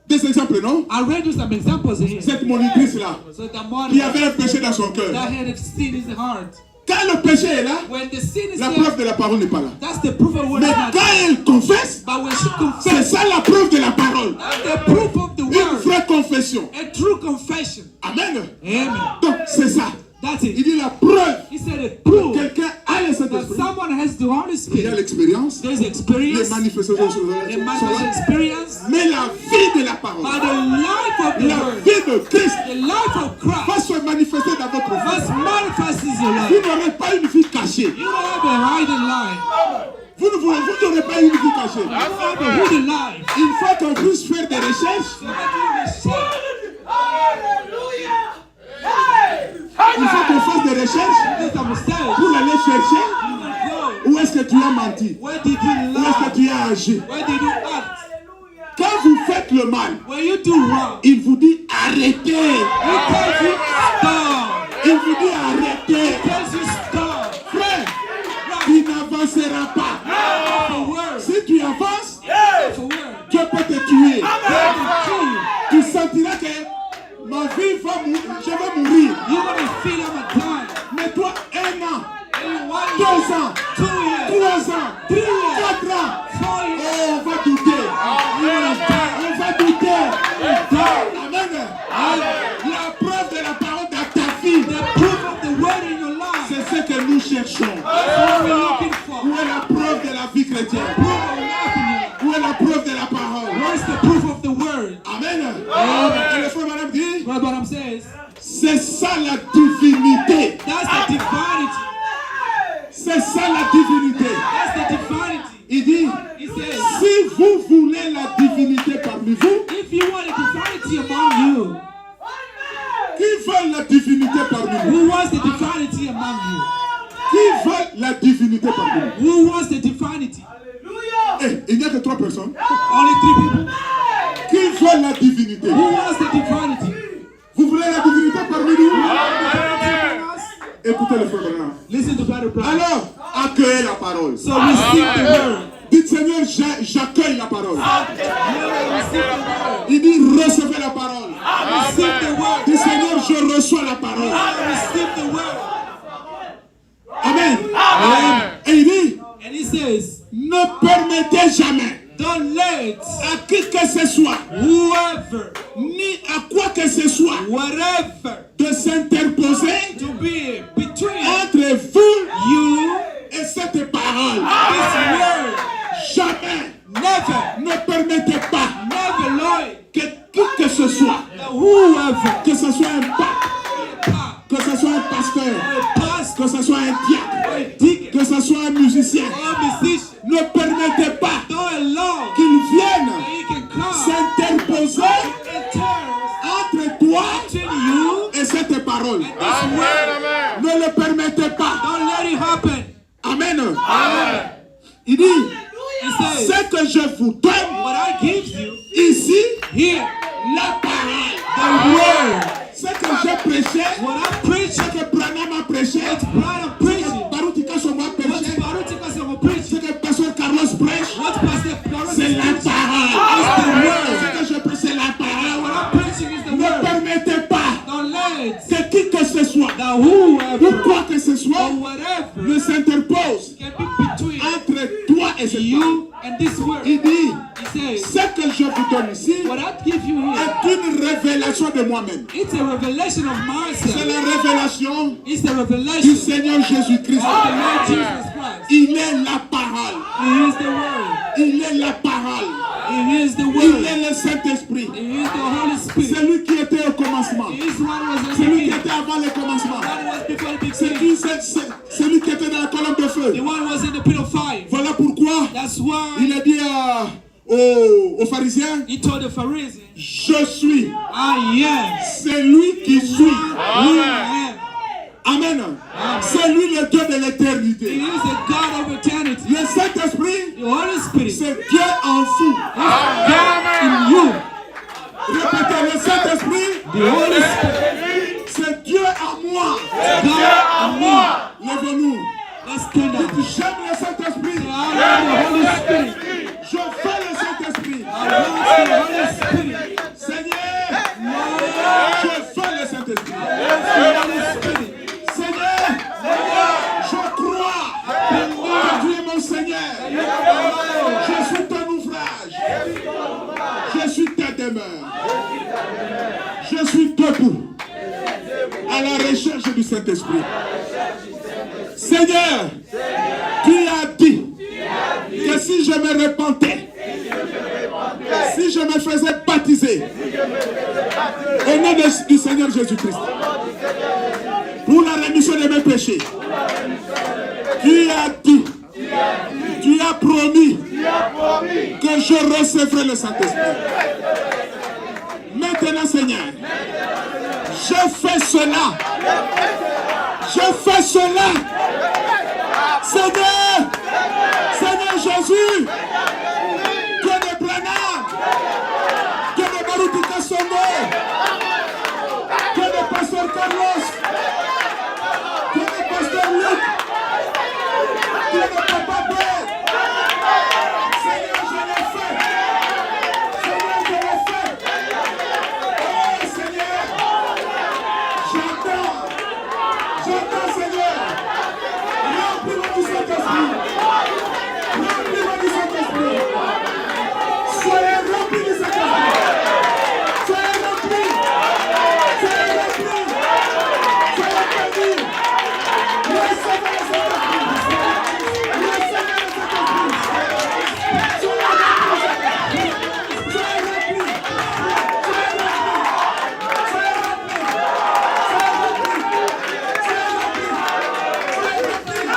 des exemples, non? I read you some examples here. Cette monitrice-là, So the qui morning avait un péché dans son cœur. that had a sin in his heart. Quand le péché est là, When the sin is la there, preuve de la parole n'est pas là. that's the proof of the word. Mais is not quand there. elle confesse, But when she c'est confesses, ça la preuve de la parole. that's the proof of the Une word. vraie confession. A true confession. Amen. Amen. Donc, c'est ça. That's Il it. dit la preuve He said it que proves quelqu'un a le that Saint-Esprit. someone has the Holy Il y a Spirit. l'expérience, There's les experience, manifestations sont the là. manifest experience, Mais la vie de la parole, but the life of the la word, vie de Christ the life of va Christ se manifester dans votre vie. must manifest in your Vous life. n'aurez pas une vie cachée. You don't have a hidden life. Vous n'aurez pas une vie cachée. You don't have a hidden life. Il faut qu'on puisse faire des recherches. So that you Il faut qu'on fasse des recherches will some mistakes. pour aller chercher You will go. où est-ce que tu as menti, Where did you où est-ce que lie? tu as agi. Where did you act? Quand vous faites le mal, When you do wrong, il vous dit arrêtez. he tells you stop. Il vous dit arrêtez. He tells you stop. Frère, tu n'avanceras pas. The word. Si tu avances, The word. Dieu peut te tuer. God can kill you. Tu sentiras que ma vie va mourir, je vais mourir. You're gonna feel I'm a time. Mais toi, 1 an, And 1 2 year, ans, 2 years, 3 ans, 3 years, 4 ans, 4 years, oh, on va douter. On va douter. Amen. La preuve de la parole dans ta vie, the proof of the word in your life. c'est ce que nous cherchons. That's what we're looking for. Où est la preuve de la vie chrétienne? Proof of life in your life. Où est la preuve de la parole? Where's the proof of the word? Amen. Et le frère madame dit, What Branham says, c'est ça la divinité. that's the divinity. C'est ça la divinité. That's the divinity. Il dit, He says, si vous voulez la divinité parmi vous, if you want a divinity among you, qui veut la divinité parmi vous? who wants the divinity among you? Qui veut la divinité parmi vous? Who wants the divinity? Eh, il n'y a que 3 personnes. Only 3 people. Qui veut la divinité? Who wants the divinity? Vous voulez la divinité parmi nous? Écoutez le frère Branham. Listen to Brother Branham. Alors, accueillez la parole. So receive the word. Dites Seigneur, j'accueille la parole. Receive the word. Il dit recevez la parole. Receive the word. Dites Seigneur, je reçois la parole. Receive the word. Amen. Et il dit, And he says, ne permettez jamais don't let à qui que ce soit, whoever, ni à quoi que ce soit, whatever, de s'interposer to be between entre vous you, et cette parole. this word. Jamais Never, ne permettez pas never, Lord, que qui que ce soit, that whoever, que ce soit un pape, que ce soit un pasteur, a pastor, que ce soit un diacre, a deacon, que ce soit un musicien, or musician, ne permettez pas don't allow qu'il vienne that he can come s'interposer and entre toi between you et cette parole. and this word. Ne le permettez pas. Don't let it happen. Amen. Amen. Il dit, He says, ce que je vous donne what I give you ici, here, la parole. the word, Ce que j'ai prêché, what I preach, ce que Branham a prêché, what Brian ce preaching, que Barutika Soma a what prêché, Barutika Sama ce preaching, que Pasteur Carlos prêche, what Pastor Carlos is c'est la preaching. parole. It's the word. Ce que je prêche, c'est la What parole. I'm preaching is the Ne word. permettez pas Don't let que qui que ce soit, that ou whoever quoi que ce or soit, whatever ne s'interpose can be between entre toi et cette parole. you and this word. Il dit, He says, ce que je vous donne ici what I give you here, est une révélation de moi-même. it's a revelation of C'est myself. la révélation It's the du revelation of Seigneur Jésus-Christ. the Lord Jesus Christ. Il est la parole. He is the word. Il est la parole. He is the Il word. est le Saint-Esprit. He is the Holy Spirit. Celui qui était au commencement. He is what was in the Celui qui beginning. était avant le commencement. What was before the C'est beginning. celui qui était dans la colonne de feu. The one was in the pit of fire. Voilà pourquoi That's That's why il a dit aux pharisiens, he told the Pharisees, je suis. I am. C'est lui qui suis. Who I am. Amen. C'est lui le Dieu de He l'éternité. is the God of eternity. Le Saint-Esprit, The Holy Spirit is c'est Dieu en vous. God in you. Répétez, le Saint-Esprit, The Holy Spirit c'est Dieu en moi. is God in me. Lève-nous. Let's stand up. J'aime le Saint-Esprit. I love the Holy Spirit. Je fais le Saint-Esprit. I love the Holy Spirit. Seigneur, je fais le Saint-Esprit. Holy Spirit. Seigneur, je crois que tu es mon Seigneur. Je suis ton ouvrage. Je suis ta demeure. Je suis debout à la recherche du Saint-Esprit. Seigneur, tu as dit que si je me repentais, si je me faisais baptiser au nom du Seigneur Jésus-Christ, pour la rémission de mes péchés, tu as dit, tu as promis que je recevrai le Saint-Esprit. Maintenant, Seigneur, je fais cela. Je fais cela. Seigneur, Seigneur Jésus, Dieu de Branham, Dieu de Baruti Kassongo, Dieu de Pasteur Carlos, Dieu de Pasteur Luc, Dieu de Papa Bert. Seigneur, je l'ai fait. Seigneur, je l'ai fait. Oh Seigneur, j'entends Seigneur. Remplis-moi du Saint-Esprit. Remplis-moi du Saint-Esprit. Soyez remplis du Saint-Esprit. Soyez remplis. Soyez remplis. Soyez bénis. Recevez le Saint-Esprit. Recevez le Saint-Esprit. Soyez remplis. Soyez remplis. Soyez remplis. Soyez bénis.